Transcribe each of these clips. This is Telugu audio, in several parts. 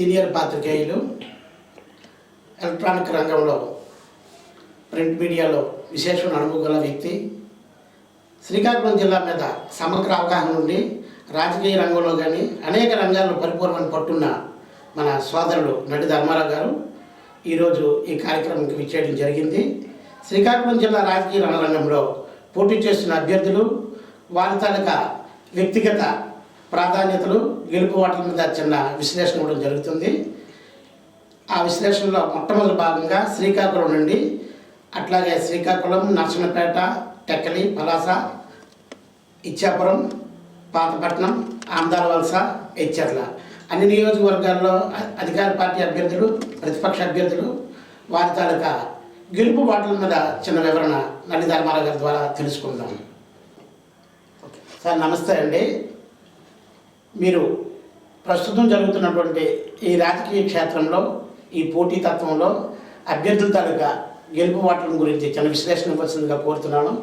సీనియర్ పాత్రికేయులు, ఎలక్ట్రానిక్ రంగంలో ప్రింట్ మీడియాలో విశేషమైన అనుభవం గల వ్యక్తి, శ్రీకాకుళం జిల్లా మీద సమగ్ర అవగాహన నుండి రాజకీయ రంగంలో కానీ అనేక రంగాల్లో పరిపూర్ణమైన పట్టున్న మన సోదరుడు నడి ధర్మారావు గారు ఈరోజు ఈ కార్యక్రమంకి విచ్చేయడం జరిగింది. శ్రీకాకుళం జిల్లా రాజకీయ రంగంలో పోటీ చేస్తున్న అభ్యర్థులు, వారి తాలూకా వ్యక్తిగత ప్రాధాన్యతలు, గెలుపు ఓట్ల మీద చిన్న విశ్లేషణ ఇవ్వడం జరుగుతుంది. ఆ విశ్లేషణలో మొట్టమొదటి భాగంగా శ్రీకాకుళం నుండి, అట్లాగే శ్రీకాకుళం, నర్సన్నపేట, టెక్కలి, పలాస, ఇచ్చాపురం, పాతపట్నం, ఆంధ్రవలస, హెచ్చర్ల అన్ని నియోజకవర్గాల్లో అధికార పార్టీ అభ్యర్థులు, ప్రతిపక్ష అభ్యర్థులు, వారి తాలూకా గెలుపు ఓట్ల మీద చిన్న వివరణ నడి ధర్మారావు గారి ద్వారా తెలుసుకుందాం. సార్ నమస్తే అండి. మీరు ప్రస్తుతం జరుగుతున్నటువంటి ఈ రాజకీయ క్షేత్రంలో, ఈ పోటీతత్వంలో అభ్యర్థుల తాలూకా గెలుపు ఓట్ల గురించి చిన్న విశ్లేషణ ఇవ్వాల్సిందిగా కోరుతున్నాను.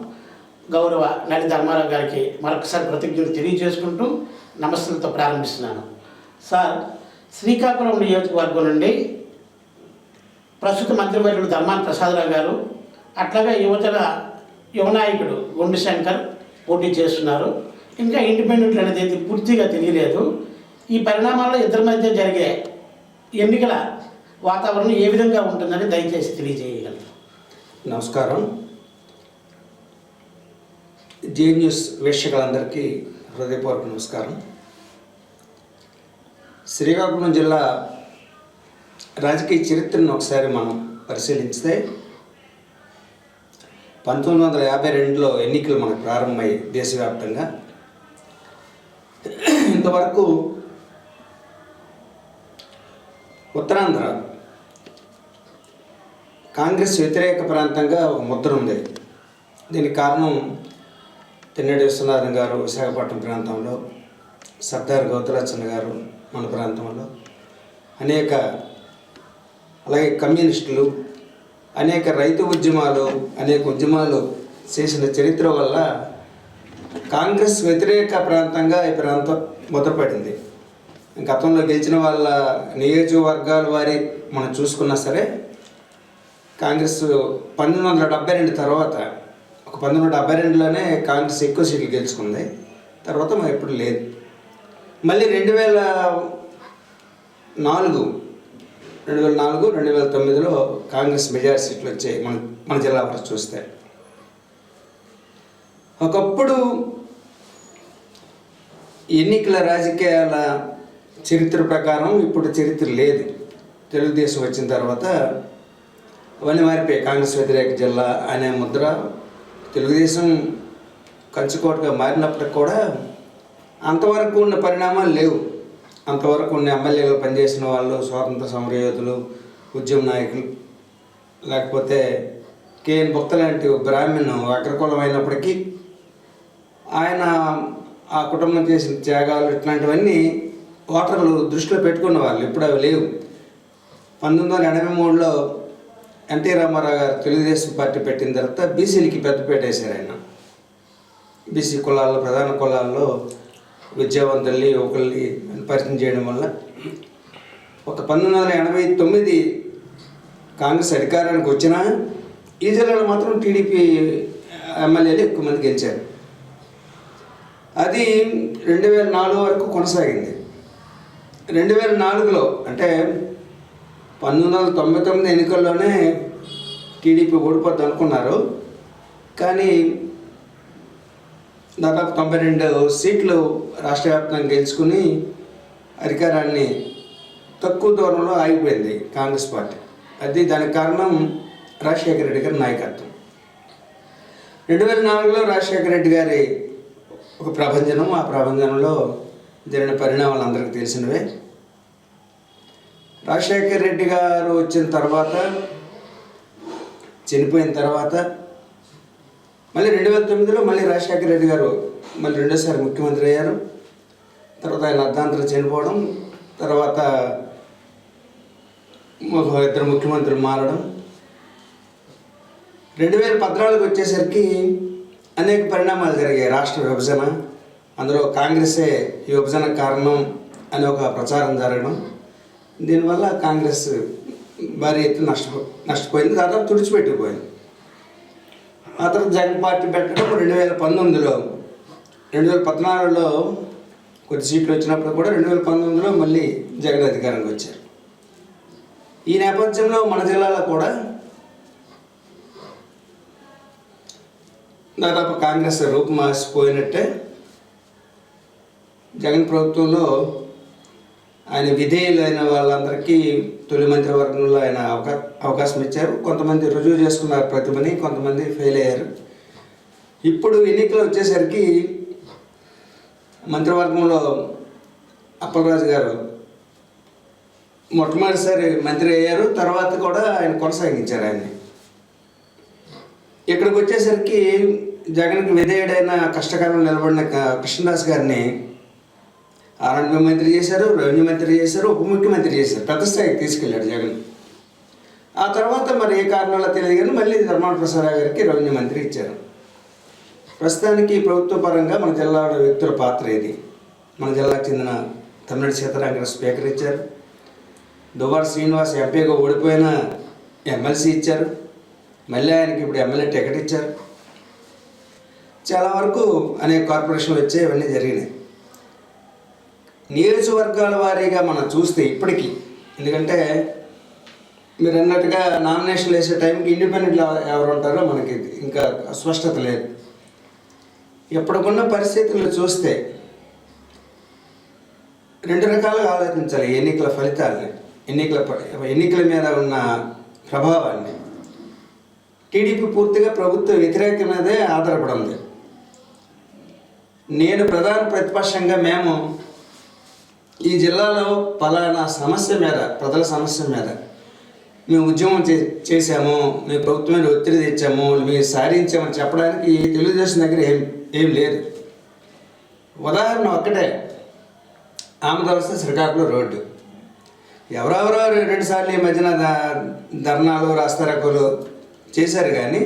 గౌరవ నడి ధర్మారావు గారికి మరొకసారి ప్రతిజ్ఞలు తెలియజేసుకుంటూ నమస్సులతో ప్రారంభిస్తున్నాను. సార్, శ్రీకాకుళం నియోజకవర్గం నుండి ప్రస్తుత మంత్రివర్యులు ధర్మాన ప్రసాదరావు గారు, అట్లాగే యువనాయకుడు గుండు శంకర్ పోటీ చేస్తున్నారు. ఇంకా ఇండిపెండెంట్ అనేది పూర్తిగా తెలియలేదు. ఈ పరిణామాల్లో ఇద్దరి మధ్య జరిగే ఎన్నికల వాతావరణం ఏ విధంగా ఉంటుందని దయచేసి తెలియజేయగలరు. నమస్కారం. జే న్యూస్ వీక్షకులందరికీ హృదయపూర్వక నమస్కారం. శ్రీకాకుళం జిల్లా రాజకీయ చరిత్రను ఒకసారి మనం పరిశీలిస్తే 1952లో ఎన్నికలు మనకు ప్రారంభమై దేశవ్యాప్తంగా ఇంతవరకు ఉత్తరాంధ్ర కాంగ్రెస్ వ్యతిరేక ప్రాంతంగా ఒక ముద్ర ఉంది. దీనికి కారణం తెన్నడి విశ్వనాథన్ గారు విశాఖపట్నం ప్రాంతంలో, సర్దార్ గౌతలచ్చన్న గారు మన ప్రాంతంలో, అలాగే కమ్యూనిస్టులు, అనేక రైతు ఉద్యమాలు, అనేక ఉద్యమాలు చేసిన చరిత్ర వల్ల కాంగ్రెస్ వ్యతిరేక ప్రాంతంగా ఈ ప్రాంతం ముద్రపడింది. గతంలో గెలిచిన వాళ్ళ నియోజకవర్గాల వారి మనం చూసుకున్నా సరే, కాంగ్రెస్ 1972 తర్వాత, 1972లోనే కాంగ్రెస్ ఎక్కువ సీట్లు గెలుచుకుంది. తర్వాత మరి ఎప్పుడు లేదు. మళ్ళీ 2004, 2009లో కాంగ్రెస్ మెజారిటీ సీట్లు వచ్చాయి మన జిల్లా వరకు చూస్తే. ఒకప్పుడు ఎన్నికల రాజకీయాల చరిత్ర ప్రకారం ఇప్పుడు చరిత్ర లేదు. తెలుగుదేశం వచ్చిన తర్వాత అవన్నీ మారిపోయాయి. కాంగ్రెస్ వ్యతిరేక జిల్లా అనే ముద్ర తెలుగుదేశం కంచుకోటగా మారినప్పటికి కూడా అంతవరకు ఉన్న పరిణామాలు లేవు. అంతవరకు ఉన్న ఎమ్మెల్యేలు పనిచేసిన వాళ్ళు, స్వాతంత్ర సమరయోధులు, ఉద్యమ నాయకులు, లేకపోతే కేఎన్ భక్త లాంటి బ్రాహ్మణ్ అగ్రకులం అయినప్పటికీ ఆయన ఆ కుటుంబం చేసిన త్యాగాలు ఇట్లాంటివన్నీ ఓటర్లు దృష్టిలో పెట్టుకున్న వాళ్ళు. ఇప్పుడు అవి లేవు. 1983లో ఎన్టీ రామారావు గారు తెలుగుదేశం పార్టీ పెట్టిన తర్వాత బీసీలకి పెద్దపేట వేశారు. ఆయన బీసీ కులాల్లో, ప్రధాన కులాల్లో విద్యావంతుల్ని, యువకుల్ని పరిచయం చేయడం వల్ల 1989 కాంగ్రెస్ అధికారానికి వచ్చినా ఈ జిల్లాలో మాత్రం టీడీపీ ఎమ్మెల్యేలు ఎక్కువ మంది గెలిచారు. అది 2004 వరకు కొనసాగింది. 2004లో అంటే 1999 ఎన్నికల్లోనే టీడీపీ ఓడిపోద్ది అనుకున్నారు. కానీ దాదాపు 92 సీట్లు రాష్ట్ర వ్యాప్తంగా గెలుచుకుని అధికారాన్ని తక్కువ దూరంలో ఆగిపోయింది కాంగ్రెస్ పార్టీ. దానికి కారణం రాజశేఖర రెడ్డి గారి నాయకత్వం. 2004లో రాజశేఖర రెడ్డి గారి ఒక ప్రభంజనం, ఆ ప్రభంజనంలో జరిగిన పరిణామాలు అందరికీ తెలిసినవే. రాజశేఖర రెడ్డి గారు వచ్చిన తర్వాత, చనిపోయిన తర్వాత మళ్ళీ 2009లో మళ్ళీ రాజశేఖర రెడ్డి గారు మళ్ళీ రెండోసారి ముఖ్యమంత్రి అయ్యారు. తర్వాత ఆయన అర్ధాంతరం చనిపోవడం, తర్వాత ఇద్దరు ముఖ్యమంత్రులు మారడం. 2014 వచ్చేసరికి అనేక పరిణామాలు జరిగాయి. రాష్ట్ర విభజన, అందులో కాంగ్రెసే ఈ విభజన కారణం అని ఒక ప్రచారం జరగడం, దీనివల్ల కాంగ్రెస్ భారీ ఎత్తున నష్టపోయింది, దాదాపు తుడిచిపెట్టుకుపోయింది. ఆ తర్వాత జగన్ పార్టీ పెట్టడం 2019లో 2014లో కొద్ది సీట్లు వచ్చినప్పుడు కూడా 2019లో మళ్ళీ జగన్ అధికారంకి వచ్చారు. ఈ నేపథ్యంలో మన జిల్లాలో కూడా దాదాపు కాంగ్రెస్ రూపుమాసిపోయినట్టే. జగన్ ప్రభుత్వంలో ఆయన విధేయులైన వాళ్ళందరికీ తొలి మంత్రివర్గంలో ఆయన అవకాశం ఇచ్చారు. కొంతమంది రుజువు చేసుకున్నారు ప్రతిభని, కొంతమంది ఫెయిల్ అయ్యారు. ఇప్పుడు ఎన్నికలు వచ్చేసరికి మంత్రివర్గంలో అప్పలరాజు గారు మొట్టమొదటిసారి మంత్రి అయ్యారు, తర్వాత కూడా ఆయన కొనసాగించారు ఆయన్ని. ఇక్కడికి వచ్చేసరికి జగన్కి విధేయుడైన కష్టకాలం నిలబడిన కృష్ణదాస్ గారిని ఆర్ఎండ్బి మంత్రి చేశారు, రెవెన్యూ మంత్రి చేశారు, ఉప ముఖ్యమంత్రి చేశారు. పెద్ద స్థాయికి తీసుకెళ్ళాడు జగన్. ఆ తర్వాత మరి ఏ కారణాల్లో తెలియదు కానీ మళ్ళీ ధర్మాన ప్రసాదరావు గారికి రెవెన్యూ మంత్రి ఇచ్చారు. ప్రస్తుతానికి ప్రభుత్వ పరంగా మన జిల్లాలో వ్యక్తుల పాత్ర ఇది. మన జిల్లాకు చెందిన తమిళ సీతారాం స్పీకర్ ఇచ్చారు, దువ్వాడ శ్రీనివాస్ ఎంపీగా ఓడిపోయిన ఎమ్మెల్సీ ఇచ్చారు, మళ్ళీ ఆయనకి ఇప్పుడు ఎమ్మెల్యే టికెట్ ఇచ్చారు. చాలా వరకు అనేక కార్పొరేషన్లు వచ్చాయి, ఇవన్నీ జరిగినాయి. నియోజకవర్గాల వారీగా మనం చూస్తే ఇప్పటికీ, ఎందుకంటే మీరు అన్నట్టుగా నామినేషన్లు వేసే టైంకి ఇండిపెండెంట్లు ఎవరు ఉంటారో మనకి ఇంకా స్పష్టత లేదు. ఎప్పటికున్న పరిస్థితులు చూస్తే రెండు రకాలుగా ఆలోచించాలి. ఎన్నికల ఫలితాలని, ఎన్నికల మీద ఉన్న ప్రభావాన్ని. టీడీపీ పూర్తిగా ప్రభుత్వ వ్యతిరేక మీదే ఆధారపడి ఉంది. నేను ప్రధాన ప్రతిపక్షంగా మేము ఈ జిల్లాలో పలానా సమస్య మీద, ప్రజల సమస్య మీద మేము ఉద్యమం చేశాము, మేము ప్రభుత్వం మీద ఒత్తిడి తెచ్చాము, మేము సాధించామని చెప్పడానికి తెలుగుదేశం దగ్గర ఏం లేదు. ఉదాహరణ ఒక్కటే, ఆమదవలస శ్రీకాకుళం రోడ్డు. ఎవరెవరో 2 సార్లు ఈ మధ్యన ధర్నాలు రాస్తారోకోలు చేశారు, కానీ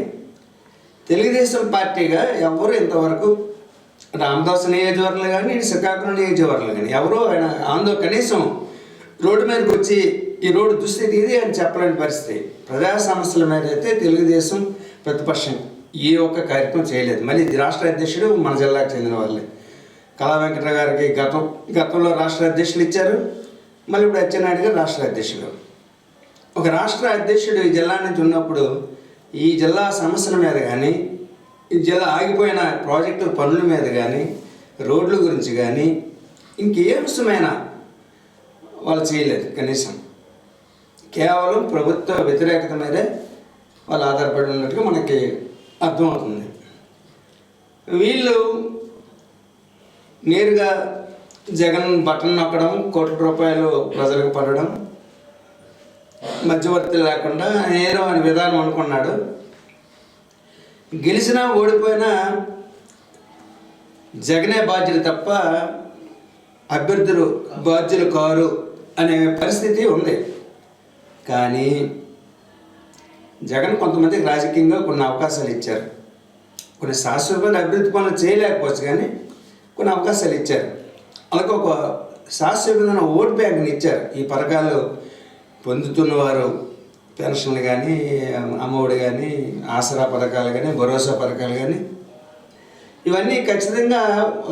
తెలుగుదేశం పార్టీగా ఎవరు ఇంతవరకు రామదాస్ నియోజకవర్గంలో కానీ శ్రీకాకుళం నియోజకవర్గంలో కానీ ఎవరో ఆయన కనీసం రోడ్డు మీదకి వచ్చి ఈ రోడ్డు దుస్థితి ఇది అని చెప్పలేని పరిస్థితి. ప్రజా సమస్యల మీద అయితే తెలుగుదేశం ప్రతిపక్షం ఈ ఒక్క కార్యక్రమం చేయలేదు. మళ్ళీ రాష్ట్ర అధ్యక్షుడు మన జిల్లాకు చెందిన వాళ్ళే. కళా వెంకటరావు గారికి గతంలో రాష్ట్ర అధ్యక్షులు ఇచ్చారు, మళ్ళీ ఇప్పుడు అచ్చెన్నాయుడు గారు రాష్ట్ర అధ్యక్షుడు. ఒక రాష్ట్ర అధ్యక్షుడు ఈ జిల్లా నుంచి ఉన్నప్పుడు ఈ జిల్లా సమస్యల మీద కానీ, ఈ జిల్లా ఆగిపోయిన ప్రాజెక్టుల పనుల మీద కానీ, రోడ్ల గురించి కానీ ఇంకే అంశమైనా వాళ్ళు చేయలేదు. కనీసం కేవలం ప్రభుత్వ వ్యతిరేకత మీదే వాళ్ళు ఆధారపడి ఉన్నట్టుగా మనకి అర్థమవుతుంది. వీళ్ళు నేరుగా జగన్ బటన్ నొక్కడం, కోట్ల రూపాయలు ప్రజలకు పడడం, మధ్యవర్తి లేకుండా నేరం అనే విధానం అనుకున్నాడు. గెలిచినా ఓడిపోయినా జగనే బాధ్యులు తప్ప అభ్యర్థులు బాధ్యులు కారు అనే పరిస్థితి ఉంది. కానీ జగన్ కొంతమందికి రాజకీయంగా కొన్ని అవకాశాలు ఇచ్చారు. కొన్ని శాశ్వతమైన అభివృద్ధి పనులు చేయలేకపోవచ్చు, కానీ కొన్ని అవకాశాలు ఇచ్చారు. అలాగే ఒక శాశ్వతమైన ఓట్ బ్యాంక్ని ఇచ్చారు. ఈ పథకాలు పొందుతున్నవారు పెన్షన్లు కానీ, అమ్మఒడి కానీ, ఆసరా పథకాలు కానీ, భరోసా పథకాలు కానీ ఇవన్నీ ఖచ్చితంగా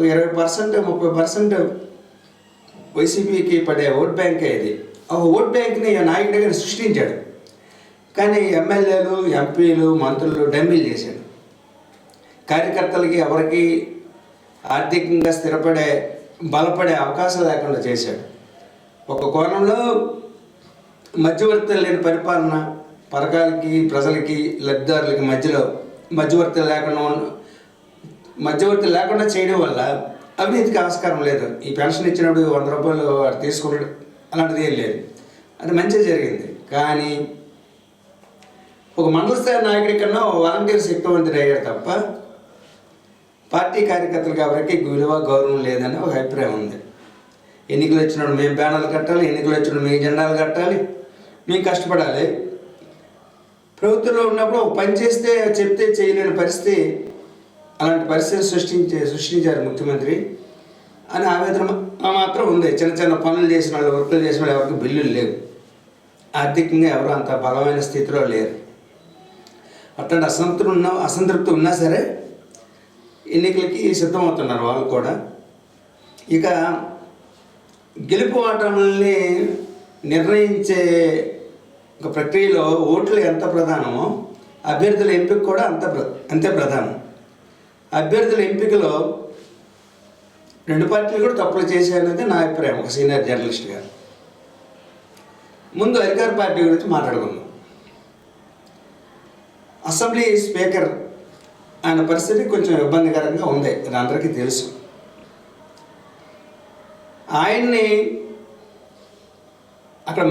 20% 30% వైసీపీకి పడే ఓట్ బ్యాంకే ఇది. ఆ ఓట్ బ్యాంక్ని నాయకుడిగా సృష్టించాడు, కానీ ఎమ్మెల్యేలు, ఎంపీలు, మంత్రులు డమ్మీలు చేశాడు. కార్యకర్తలకి ఎవరికి ఆర్థికంగా బలపడే అవకాశం లేకుండా చేశాడు. ఒక కోణంలో మధ్యవర్తులు లేని పరిపాలన, పథకాలకి ప్రజలకి లబ్ధిదారులకి మధ్యలో మధ్యవర్తులు లేకుండా చేయడం వల్ల అవినీతికి ఆస్కారం లేదు. ఈ పెన్షన్ ఇచ్చినప్పుడు 100 రూపాయలు తీసుకున్నాడు అలాంటిది ఏం లేదు. అది మంచిగా జరిగింది. కానీ ఒక మండల స్థాయి నాయకుడి కన్నా వాలంటీర్ శక్తివంతుడు అయ్యాడు తప్ప పార్టీ కార్యకర్తలకు ఎవరికి విలువ గౌరవం లేదని ఒక అభిప్రాయం ఉంది. ఎన్నికలు వచ్చినప్పుడు మేము బ్యానర్లు కట్టాలి, ఎన్నికలు వచ్చినప్పుడు మేము జెండాలు కట్టాలి, మేము కష్టపడాలి. ప్రభుత్వంలో ఉన్నప్పుడు ఒక పని చేస్తే చెప్తే చేయలేని పరిస్థితి, అలాంటి పరిస్థితి సృష్టించారు ముఖ్యమంత్రి. అని ఆవేదన మాత్రం ఉంది. చిన్న చిన్న పనులు చేసిన వాళ్ళు, వర్కులు చేసిన వాళ్ళు ఎవరికి బిల్లులు లేవు. ఆర్థికంగా ఎవరు అంత బలమైన స్థితిలో లేరు. అట్లాంటి అసంతృప్తి ఉన్నా సరే ఎన్నికలకి సిద్ధమవుతున్నారు వాళ్ళు కూడా. ఇక గెలుపు ఓటముల్ని నిర్ణయించే ఒక ప్రక్రియలో ఓట్లు ఎంత ప్రధానమో అభ్యర్థుల ఎంపిక కూడా అంతే ప్రధానం. అభ్యర్థుల ఎంపికలో రెండు పార్టీలు కూడా తప్పులు చేశాయనేది నా అభిప్రాయం ఒక సీనియర్ జర్నలిస్ట్గా. ముందు అధికార పార్టీ గురించి మాట్లాడుకుందాం. అసెంబ్లీ స్పీకర్ ఆయన పరిస్థితి కొంచెం ఇబ్బందికరంగా ఉంది, అది అందరికీ తెలుసు. ఆయన్ని అక్కడ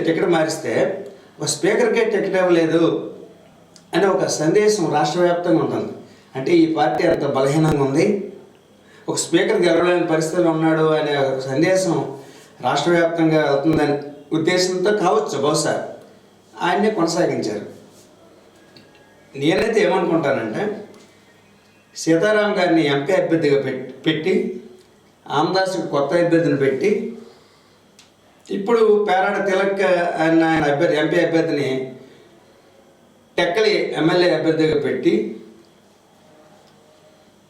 టికెట్ మారిస్తే ఒక స్పీకర్కే టికెట్ ఇవ్వలేదు అనే ఒక సందేశం రాష్ట్ర వ్యాప్తంగా ఉంటుంది. అంటే ఈ పార్టీ అంత బలహీనంగా ఉంది, ఒక స్పీకర్ గెలవలేని పరిస్థితిలో ఉన్నాడు అనే ఒక సందేశం రాష్ట్ర వ్యాప్తంగా వెళ్తుందని ఉద్దేశంతో కావచ్చు బహుశా ఆయన్నే కొనసాగించారు. నేనైతే ఏమనుకుంటానంటే సీతారాం గారిని ఎంపీ అభ్యర్థిగా పెట్టి ఆమదాసుకి కొత్త అభ్యర్థిని పెట్టి ఇప్పుడు పేరాడ తిలక్ ఆయన ఎంపీ అభ్యర్థిని టెక్కలి ఎమ్మెల్యే అభ్యర్థిగా పెట్టి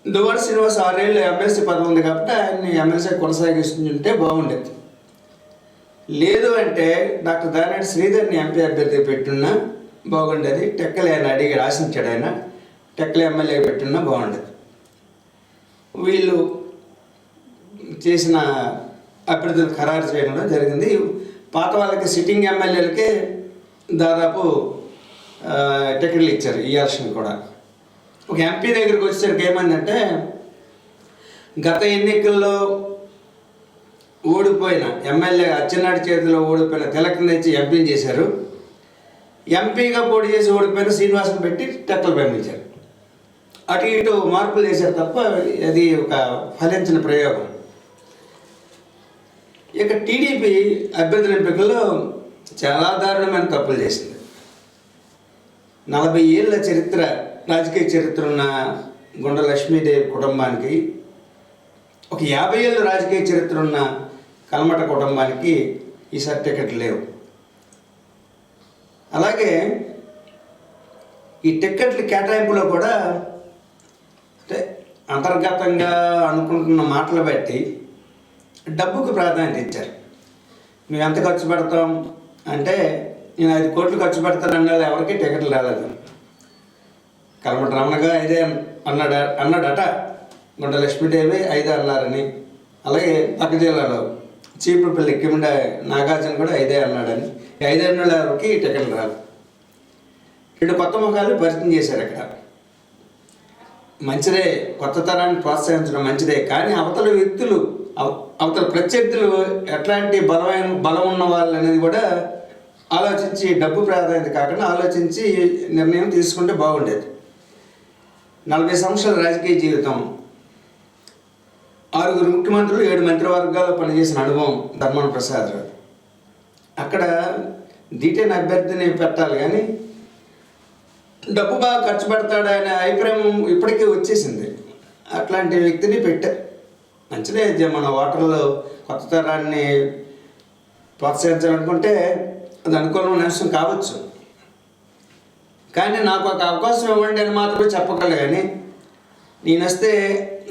దువ్వాడ శ్రీనివాస్ 6 ఏళ్ళు ఎమ్మెల్సీ పదవి ఉంది కాబట్టి ఆయన్ని ఎమ్మెల్సీ కొనసాగిస్తుంటే బాగుండేది. లేదు అంటే డాక్టర్ దానాటి శ్రీధర్ని ఎంపీ అభ్యర్థిగా పెట్టున్నా బాగుండేది. టెక్కలి ఆయన అడిగి ఆశించాడు, ఆయన టెక్కలి ఎమ్మెల్యే పెట్టున్నా బాగుండేది. వీళ్ళు చేసిన అభ్యర్థులు ఖరారు చేయడం జరిగింది. పాత వాళ్ళకి సిట్టింగ్ ఎమ్మెల్యేలకే దాదాపు టికెట్లు ఇచ్చారు ఈ ఎలక్షన్ కూడా. ఒక ఎంపీ దగ్గరికి వచ్చేసరికి ఏమైందంటే గత ఎన్నికల్లో ఓడిపోయిన ఎమ్మెల్యే అచ్చెన్నాయుడు చేతిలో ఓడిపోయిన తిలక్ని తెచ్చి ఎంపీని చేశారు. ఎంపీగా పోటీ చేసి ఓడిపోయిన శ్రీనివాసం పెట్టి టెక్కలు పంపించారు. అటు ఇటు మార్పులు చేశారు తప్ప అది ఒక ఫలించిన ప్రయోగం. ఇక టీడీపీ అభ్యర్థుల ఎంపికల్లో చాలా దారుణమైన తప్పులు చేసింది. 40 ఏళ్ళ రాజకీయ చరిత్ర ఉన్న గుండా లక్ష్మీదేవి కుటుంబానికి, ఒక 50 ఏళ్ళ రాజకీయ చరిత్ర ఉన్న కల్మట కుటుంబానికి ఈసారి టికెట్లు లేవు. అలాగే ఈ టిక్కెట్ల కేటాయింపులో కూడా అంటే అంతర్గతంగా అనుకుంటున్న మాటలు బట్టి డబ్బుకు ప్రాధాన్యత ఇచ్చారు. మేము ఎంత ఖర్చు పెడతాం అంటే నేను 5 కోట్లు ఖర్చు పెడతానన్నా ఎవరికి టికెట్లు రాలేదు. కల్మట రమణగా 5 అన్నాడట, గుండా లక్ష్మీదేవి 5 అన్నారని. అలాగే పక్క జిల్లాలో చీపురుపల్లి కిమిడ నాగార్జున కూడా 5 అన్నాడని. 5 అన్న ఎవరికి టికెట్లు రాదు. 2 కొత్త ముఖాలు పరిచయం చేశారు అక్కడ. మంచిదే, కొత్త తరాన్ని ప్రోత్సహించడం మంచిదే. కానీ అవతల ప్రత్యర్థులు ఎట్లాంటి బలం ఉన్న వాళ్ళు అనేది కూడా ఆలోచించి, డబ్బు ప్రాధాన్యత కాకుండా ఆలోచించి నిర్ణయం తీసుకుంటే బాగుండేది. 40 సంవత్సరాల రాజకీయ జీవితం, 6 ముఖ్యమంత్రులు, 7 మంత్రివర్గాల్లో పనిచేసిన అనుభవం ధర్మాన ప్రసాద్ రావు. అక్కడ దీటైన అభ్యర్థిని పెట్టాలి కానీ డబ్బు బాగా ఖర్చు పెడతాడనే అభిప్రాయం ఇప్పటికే వచ్చేసింది. అట్లాంటి వ్యక్తిని పెట్టారు. మంచిదే, మన ఓటర్లు కొత్త తరాన్ని ప్రోత్సహించాలనుకుంటే అది అనుకూలమైన అంశం కావచ్చు. కానీ నాకు ఒక అవకాశం ఇవ్వండి అని మాత్రమే చెప్పగలరు. కానీ నేను వస్తే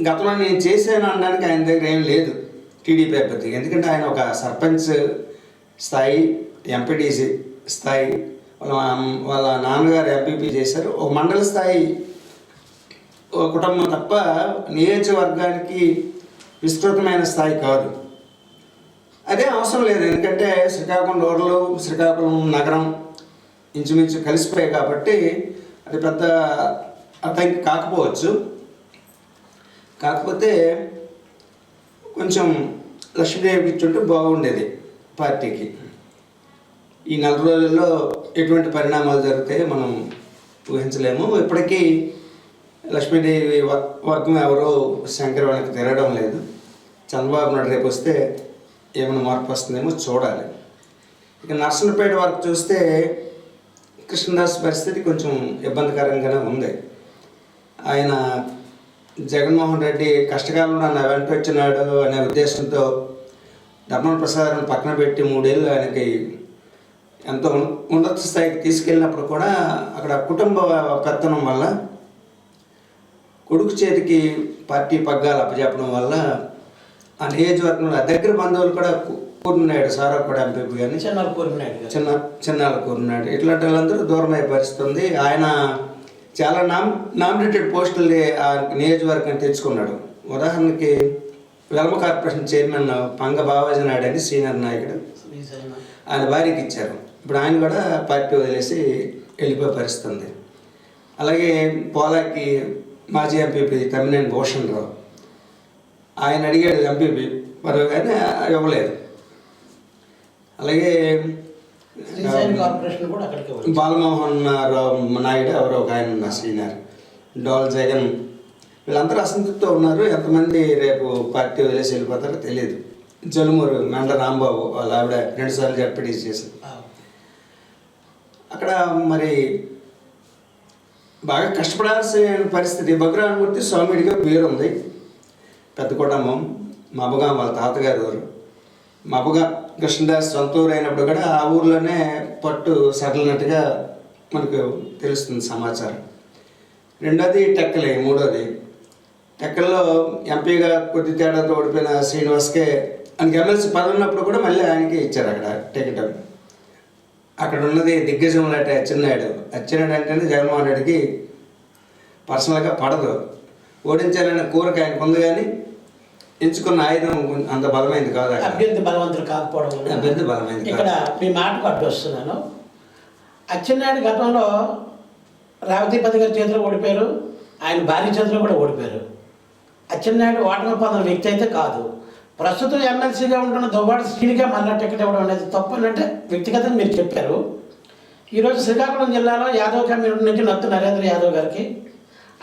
గతంలో నేను చేశాను అనడానికి ఆయన దగ్గర ఏం లేదు టీడీపీ అభ్యర్థి. ఎందుకంటే ఆయన ఒక సర్పంచ్ స్థాయి, ఎంపీటీసీ స్థాయి, వాళ్ళ నాన్నగారు ఎంపీపీ చేశారు. ఒక మండల స్థాయి కుటుంబం తప్ప నియోజకవర్గానికి విస్తృతమైన స్థాయి కాదు. అదే అవసరం లేదు. ఎందుకంటే శ్రీకాకుళం రూరల్, శ్రీకాకుళం నగరం ఇంచుమించు కలిసిపోయాయి కాబట్టి అది పెద్ద అతనికి కాకపోవచ్చు. కాకపోతే కొంచెం లక్ష్మీదేవికి ఇచ్చుంటే బాగుండేది పార్టీకి. ఈ 4 రోజుల్లో ఎటువంటి పరిణామాలు జరిగితే మనం ఊహించలేము. ఇప్పటికీ లక్ష్మీదేవి వర్గం ఎవరో శంకర్ వెనక్కి తిరగడం లేదు. చంద్రబాబు నాయుడు రేపు వస్తే ఏమైనా మార్పు వస్తుందేమో చూడాలి. ఇక నర్సన్నపేట వరకు చూస్తే కృష్ణదాస్ పరిస్థితి కొంచెం ఇబ్బందికరంగానే ఉంది. ఆయన జగన్మోహన్ రెడ్డి కష్టకాలంలో నా వెంట వచ్చినాడు అనే ఉద్దేశంతో ధర్మన ప్రసాదం పక్కన పెట్టి 3 ఏళ్ళు ఆయనకి ఎంతో ఉన్నత స్థాయికి తీసుకెళ్ళినప్పుడు కూడా అక్కడ కుటుంబ పెత్తనం వల్ల కొడుకు చేతికి పార్టీ పగ్గాలు అప్పచెప్పడం వల్ల ఆ నియోజకవర్గంలో దగ్గర బంధువులు కూడా కూర్చున్నాడు సారా కూడా ఎంపీ కానీ చిన్నాళ్ళు కూర్చున్నాడు. ఇట్లాంటి వాళ్ళందరూ దూరం అయ్యే పరిస్థితి ఉంది. ఆయన చాలా నామినేటెడ్ పోస్టులు ఆ నియోజకవర్గాన్ని తెచ్చుకున్నాడు. ఉదాహరణకి వెల్మ కార్పొరేషన్ చైర్మన్ పంగ బావాజీ నాయుడు అని సీనియర్ నాయకుడు ఆయన భార్యకి ఇచ్చారు. ఇప్పుడు ఆయన కూడా పార్టీ వదిలేసి వెళ్ళిపోయే పరిస్థితి ఉంది. అలాగే పోలాకి మాజీ ఎంపీ తమ్మినేని భూషణ్ రావు ఆయన అడిగాడు ఎంపీ పదవి కానీ ఇవ్వలేదు. అలాగే బాలమోహన్ రావు నాయుడు ఎవరో ఒక ఆయన ఉన్నారు సీనియర్, డోల్ జగన్, వీళ్ళందరూ అసంతృప్తితో ఉన్నారు. ఎంతమంది రేపు పార్టీ వదిలేసి వెళ్ళిపోతారో తెలియదు. జలుమూరు మెండ రాంబాబు వాళ్ళ ఆవిడ 2 సార్లు జడ్పీటీ చేసింది. అక్కడ మరి బాగా కష్టపడాల్సిన పరిస్థితి. బగ్రామూర్తి స్వామిడిగా పేరు ఉంది, పెద్ద కుటుంబం, మబ్బగా వాళ్ళ తాతగారు ఊరు. మబ్బగా కృష్ణదాస్ సొంత ఊరు అయినప్పుడు కూడా ఆ ఊర్లోనే పట్టు సడలినట్టుగా మనకు తెలుస్తుంది సమాచారం. రెండోది టెక్కలే, మూడోది టెక్కల్లో ఎంపీగా కొద్ది తేడాతో ఓడిపోయిన శ్రీనివాస్కే ఆయనకి ఎమ్మెల్సీ పదవి ఉన్నప్పుడు కూడా మళ్ళీ ఆయనకి ఇచ్చారు అక్కడ టికెట్. అక్కడ ఉన్నది దిగ్గజం లాంటి అచ్చెన్నాయుడు. అచ్చెన్నాయుడు అంటేనే జగన్మోహన్ రెడ్డికి పర్సనల్గా పడదు. ఓడించాలనే కోరిక ఆయనకు ఉంది కానీ ఎంచుకున్న ఆయుధం అంత బలమైంది కాదు. అభ్యర్థి బలవంతులు కాకపోవడం అభ్యర్థి బలమైంది. ఇక్కడ మీ మాటకు అడ్డు వస్తున్నాను. అచ్చెన్నాయుడు గతంలో రేవతిపతి గారి చేతిలో ఓడిపోయారు, ఆయన భార్య చేతిలో కూడా ఓడిపోయారు. అచ్చెన్నాయుడు ఓటమి పొందిన వ్యక్తి అయితే కాదు. ప్రస్తుతం ఎమ్మెల్సీగా ఉంటున్న దువ్వాడ శ్రీనిగా మళ్ళా టికెట్ ఇవ్వడం అనేది తప్పు అంటే వ్యక్తిగతంగా మీరు చెప్పారు. ఈరోజు శ్రీకాకుళం జిల్లాలో యాదవ్ కమ్యూనిటీ నుంచి నత్తు నరేంద్ర యాదవ్ గారికి,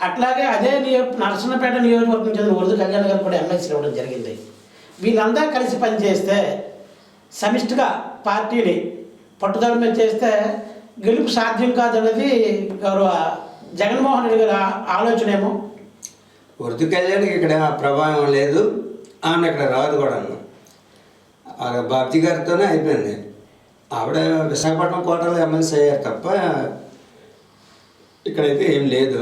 అట్లాగే అదే నరసన్నపేట నియోజకవర్గం చెందిన ఉరుదు కళ్యాణ్ గారు కూడా ఎమ్మెల్సీ ఇవ్వడం జరిగింది. వీళ్ళందరూ కలిసి పనిచేస్తే సమిష్టిగా పార్టీని పట్టుదల మీద చేస్తే గెలుపు సాధ్యం కాదన్నది గౌరవ జగన్మోహన్ రెడ్డి గారి ఆలోచన ఏమో. ఉరుదు కళ్యాణ్కి ఇక్కడ ప్రభావం లేదు, ఆమె ఇక్కడ రాదు కూడా. బాబ్జీ గారితోనే అయిపోయింది. ఆవిడ విశాఖపట్నం కోటలో ఎమ్మెల్సీ అయ్యారు తప్ప ఇక్కడైతే ఏం లేదు.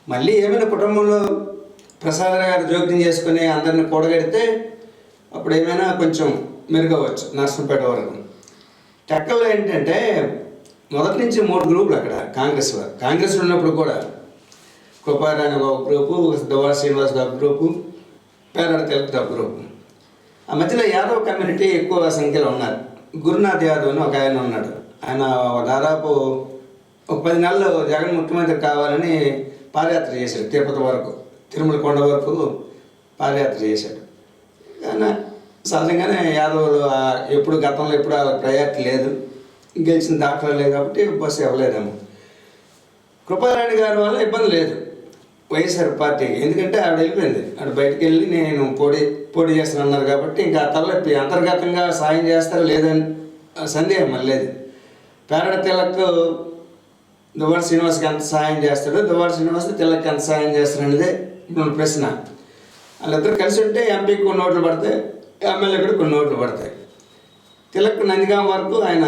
మళ్ళీ ఏమైనా కుటుంబంలో ప్రసాద్ గారు జోక్యం చేసుకుని అందరిని కూడగడితే అప్పుడు ఏమైనా కొంచెం మెరుగవచ్చు నర్సంపేట వరకు. టెక్కల్లో ఏంటంటే మొదటి నుంచి 3 గ్రూపులు అక్కడ కాంగ్రెస్లో ఉన్నప్పుడు కూడా కృపారాణి ఒక గ్రూపు, దువ్వాడ శ్రీనివాస్ ఒక గ్రూపు, పేరాడ తెలుగు ఒక గ్రూపు. ఆ మధ్యలో యాదవ్ కమ్యూనిటీ ఎక్కువ సంఖ్యలో ఉన్నారు. గురునాథ్ యాదవ్ అని ఒక ఆయన ఉన్నాడు. ఆయన దాదాపు ఒక 10 నెలలు జగన్ ముఖ్యమంత్రి కావాలని పాదయాత్ర చేశాడు. తిరుపతి వరకు, తిరుమల కొండ వరకు పాదయాత్ర చేశాడు. కానీ సహజంగానే యాదవులు ఎప్పుడు గతంలో ఎప్పుడు ప్రయారిటీ లేదు, గెలిచిన దాఖలా లేదు కాబట్టి బస్సు ఇవ్వలేదేమో. కృపారాణి గారి వల్ల ఇబ్బంది లేదు వైఎస్ఆర్ పార్టీకి, ఎందుకంటే ఆవిడ వెళ్ళిపోయింది. ఆవిడ బయటకు వెళ్ళి నేను పోటీ చేస్తాను అన్నారు కాబట్టి ఇంకా తలెప్పి అంతర్గతంగా సాయం చేస్తారా లేదని సందేహం మళ్ళీ లేదు. పేరడ తిలక్ దువ్వాడ శ్రీనివాస్కి ఎంత సహాయం చేస్తాడు, దువ్వాడ శ్రీనివాస్ తిలక్కి ఎంత సహాయం చేస్తాడు అనేది ఇప్పుడు ప్రశ్న. వాళ్ళిద్దరు కలిసి ఉంటే ఎంపీకి కొన్ని ఓట్లు పడతాయి, ఎమ్మెల్యే కూడా కొన్ని ఓట్లు పడతాయి. తిలక్ నందిగాం వరకు ఆయన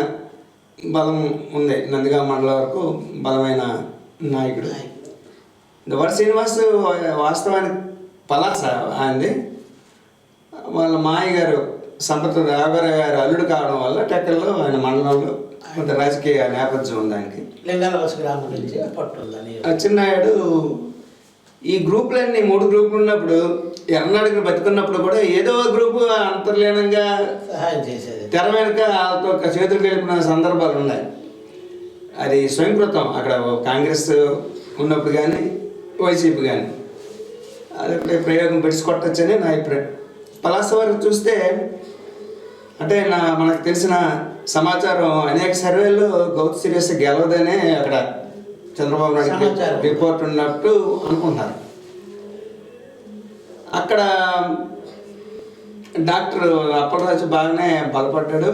బలం ఉంది, నందిగాం మండలం వరకు బలమైన నాయకుడు. దువ్వాడ శ్రీనివాస్ వాస్తవానికి పలాస ఆయనది. వాళ్ళ మాయ గారు సంపత్ రాఘవరావు గారు అల్లుడు కావడం వల్ల టెక్కల్లో ఆయన మండలంలో కొంత రాజకీయ నేపథ్యం ఉంది ఆయనకి. అచ్చెన్నాయుడు ఈ గ్రూపులన్నీ 3 గ్రూపులు ఉన్నప్పుడు ఎర్రనాడుకు బతుకున్నప్పుడు కూడా ఏదో గ్రూపు అంతర్లీనంగా సహాయం చేసేది, తెర వెనుక వాళ్ళతో చేతులు కలిపిన సందర్భాలు ఉన్నాయి. అది స్వయంకృతం. అక్కడ కాంగ్రెస్ ఉన్నప్పుడు కానీ వైసీపీ కానీ అది ప్రయోగం పెట్టుకొట్టచ్చని నా అభిప్రాయం. పలాస వరకు చూస్తే అంటే మనకు తెలిసిన సమాచారం అనేక సర్వేలు గౌతు సిరియస్ గెలవదనే అక్కడ చంద్రబాబు నాయుడు రిపోర్ట్ ఉన్నట్టు అనుకుంటున్నారు. అక్కడ డాక్టర్ అప్పలరాజు బాగానే బలపడ్డాడు.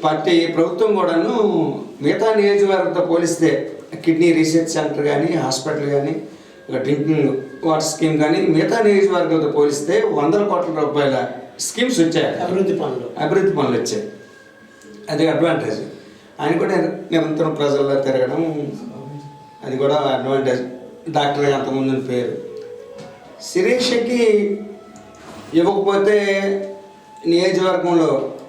పార్టీ ప్రభుత్వం కూడాను మిగతా నియోజకవర్గంతో పోలిస్తే కిడ్నీ రీసెర్చ్ సెంటర్ కానీ హాస్పిటల్ కానీ ఒక డ్రింకింగ్ వాటర్ స్కీమ్ కానీ మిగతా నియోజకవర్గాలతో పోలిస్తే 100 కోట్ల రూపాయల స్కీమ్స్ వచ్చాయి, అభివృద్ధి పనులు వచ్చాయి. అది అడ్వాంటేజ్. ఆయన కూడా నిరంతరం ప్రజల్లో తిరగడం, అది కూడా అడ్వాంటేజ్. డాక్టర్ అంతకుముందు పేరు. శిరీషకి ఇవ్వకపోతే నియోజకవర్గంలో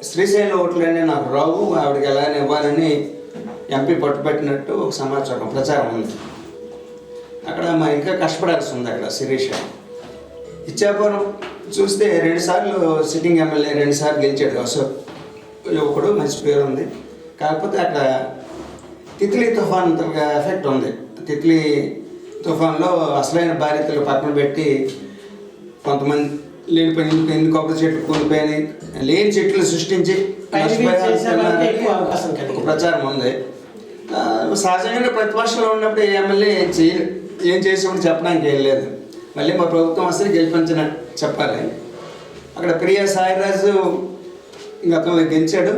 శ్రీశైలం ఓట్లనే నాకు రావు, ఆవిడకి ఎలాగైనా ఇవ్వాలని ఎంపీ పట్టుబట్టినట్టు ఒక సమాచారం ప్రచారం ఉంది. అక్కడ మరి ఇంకా కష్టపడాల్సి ఉంది అక్కడ శిరీష. ఇచ్చాపురం చూస్తే 2 సార్లు సిట్టింగ్ ఎమ్మెల్యే, 2 సార్లు గెలిచాడు. అశోక్ యువకుడు, మంచి పేరు ఉంది. కాకపోతే అక్కడ తిత్లీ తుఫాన్ ఎఫెక్ట్ ఉంది. తిత్లీ తుఫాన్లో అసలైన బాధితులు పక్కన పెట్టి కొంతమంది లేనిపోయిన ఎన్ని కొబ్బరి చెట్లు కూలిపోయి లేని చెట్లు సృష్టించి ఒక ప్రచారం ఉంది. సహజంగా ప్రతిపక్షంలో ఉన్నప్పుడు ఏ ఎమ్మెల్యే ఏం చేసామని చెప్పడానికి ఏం లేదు. మళ్ళీ మా ప్రభుత్వం అసలు గెలిపించిన చెప్పాలి. అక్కడ ప్రియా సాయిరాజు గతంలో గెలిచాడు.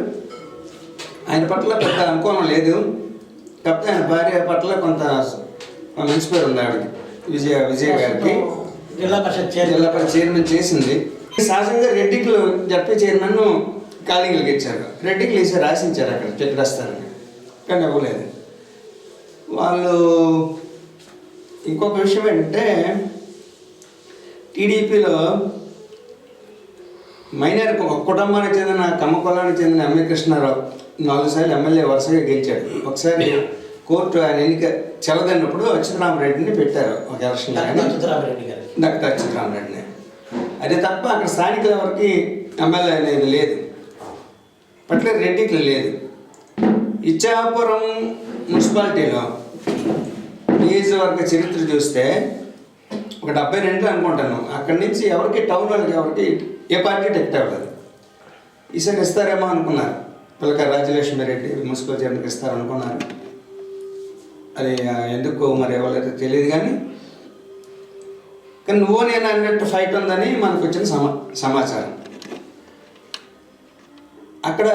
ఆయన పట్ల పెద్ద అనుకూలం లేదు. కాకపోతే ఆయన భార్య పట్ల కొంత మంచి పేరు ఉంది ఆవిడకి. విజయ గారికి జిల్లా పరిషత్ చైర్మన్ చేసింది. సహజంగా రెడ్డికులు జడ్పీ చైర్మన్ కాలింగ్లకి ఇచ్చారు. రెడ్డికులు ఈసారి రాసించారు అక్కడ చెక్ రాస్తారని, కానీ ఇవ్వలేదు వాళ్ళు. ఇంకొక విషయం ఏంటంటే టీడీపీలో మైనార్ కుటుంబానికి చెందిన కమ్మ కులానికి చెందిన ఎంఏ కృష్ణారావు 4 సార్లు ఎమ్మెల్యే వరుసగా గెలిచాడు. ఒకసారి కోర్టు ఆయన ఎన్నిక చెలదన్నప్పుడు అచ్యుతరామరెడ్డిని పెట్టారు ఒక ఎలక్షన్, డాక్టర్ అచ్యుతరామరెడ్డిని. అదే తప్ప అక్కడ స్థానికుల ఎవరికి ఎమ్మెల్యే అనేది లేదు, పర్టికులర్ రెడ్డికి లేదు. ఇచ్చాపురం మున్సిపాలిటీలో నియోజకవర్గ చరిత్ర చూస్తే ఒక 72 అనుకుంటాను. అక్కడి నుంచి ఎవరికి టౌన్ వాళ్ళకి ఎవరికి ఏ పార్టీ టికెట్ అవ్వలేదు. ఈసారి ఇస్తారేమో అనుకున్నారు. పిల్లక రాజలక్ష్మి రెడ్డి మున్సిపల్ చైర్మన్కి ఇస్తారనుకున్నారు. అది ఎందుకు మరి ఎవరైతే తెలియదు. కానీ నువ్వు నేను అన్నట్టు ఫైట్ ఉందని మనకు వచ్చిన సమాచారం. అక్కడ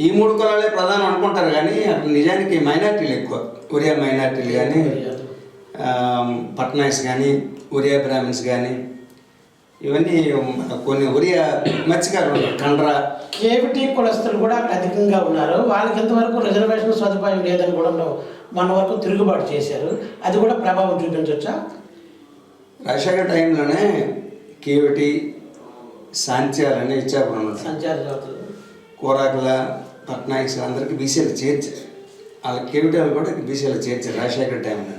ఈ 3 కులాలే ప్రధానం అనుకుంటారు, కానీ అక్కడ నిజానికి మైనార్టీలు ఎక్కువ. ఒరియా మైనార్టీలు కానీ, పట్నాయక్స్ కానీ, ఒరియా బ్రాహ్మిన్స్ కానీ, ఇవన్నీ కొన్ని ఒరియా మత్స్యకారులు ఉన్నారు. కండ్రా కేవిటీ కులస్తులు కూడా అక్కడ అధికంగా ఉన్నారు. వాళ్ళకి ఇంతవరకు రిజర్వేషన్ సదుపాయం లేదని కూడా మన వరకు తిరుగుబాటు చేశారు. అది కూడా ప్రభావం చూపించవచ్చా? రాజశేఖర టైంలోనే కేవిటి సాంత్యాలని ఇచ్చాపురం కూరాకుల పట్నాయక్స్ అందరికీ బీసీలు చేర్చారు. వాళ్ళ కేవిటీలు కూడా బీసీలు చేర్చారు రాజశేఖర టైంలో.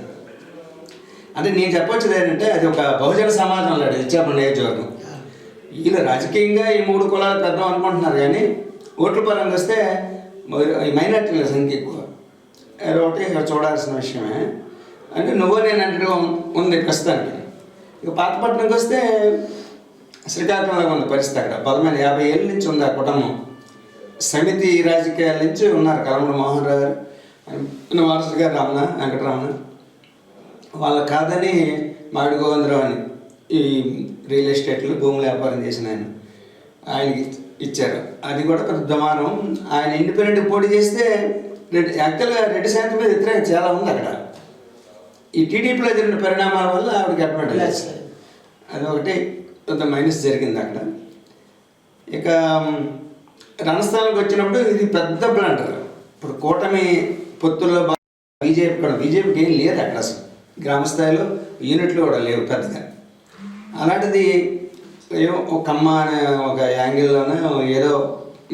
అంటే నేను చెప్పొచ్చేది ఏంటంటే అది ఒక బహుజన సమాజం లాంటి ఇచ్చాపురం నియోజకవర్గం. వీళ్ళు రాజకీయంగా ఈ 3 కులాలు పెద్దాం అనుకుంటున్నారు, కానీ ఓట్ల పరంగా వస్తే మైనార్టీల సంఖ్య ఎక్కువ. ఒకటి ఇక్కడ చూడాల్సిన విషయమే. అంటే నువ్వు నేను అంటే ఉంది ప్రస్తుతానికి. ఇక పాతపట్నంకి వస్తే శ్రీకాకుళంలో ఉంది పరిస్థితి. అక్కడ బలమైన 50 ఏళ్ళ నుంచి ఉంది ఆ కుటుంబం. సమితి రాజకీయాల నుంచి ఉన్నారు. కలమూరి మోహన్ రావు గారు, వారసుడు గారు వెంకటరమణ. వాళ్ళ కాదని మామిడి గోవిందరావు అని ఈ రియల్ ఎస్టేట్లో భూములు వ్యాపారం చేసిన ఆయనకి ఇచ్చారు. అది కూడా పెద్ద దుమారం. ఆయన ఇండిపెండెంట్ పోటీ చేస్తే యాక్చువల్గా రెడ్డి శాతం మీద వ్యతిరేకత చాలా ఉంది అక్కడ. ఈ టీడీపీలో జరిగిన పరిణామాల వల్ల ఆవిడకి అడ్వాంటేజ్. అది ఒకటి కొంత మైనస్ జరిగింది అక్కడ. ఇక రణస్థానానికి వచ్చినప్పుడు ఇది పెద్ద బ్లండర్. ఇప్పుడు కూటమి పొత్తుల్లో బీజేపీకి ఏం లేదు అక్కడ. అసలు గ్రామస్థాయిలో యూనిట్లు కూడా లేవు పెద్దగా. అలాంటిది ఏమో ఒక కమ్మ అనే ఒక యాంగిల్లోనే ఏదో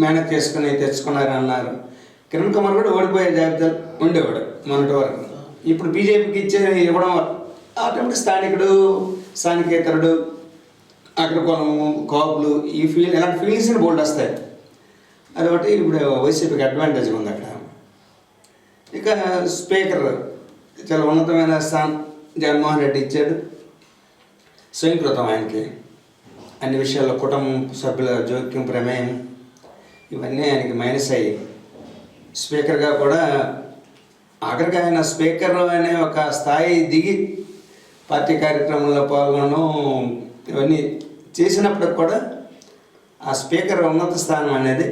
మేనేజ్ చేసుకుని తెచ్చుకున్నారు అన్నారు. కిరణ్ కుమార్ కూడా ఓడిపోయే జాబితా ఉండేవాడు మొన్నటి వరకు. ఇప్పుడు బీజేపీకి ఇవ్వడం ఆటోమేటిక్ స్థానికేతరుడు, అగ్రకులము, కాపులు ఈ ఇలాంటి ఫీలింగ్స్ బోల్డ్ వస్తాయి. అదొకటి ఇప్పుడు వైసీపీకి అడ్వాంటేజ్ ఉంది అక్కడ. ఇక స్పీకర్ చాలా ఉన్నతమైన స్థానం జగన్మోహన్ రెడ్డి ఇచ్చాడు. స్వయంకృతం ఆయనకి అన్ని విషయాల్లో కుటుంబం సభ్యుల జోక్యం, ప్రమేయం ఇవన్నీ ఆయనకి మైనస్ అయ్యి స్పీకర్గా కూడా ఆఖరికి ఆయన స్పీకర్ అనే ఒక స్థాయి దిగి పార్టీ కార్యక్రమంలో పాల్గొనడం ఇవన్నీ చేసినప్పటికి కూడా ఆ స్పీకర్ ఉన్నత స్థానం అనేది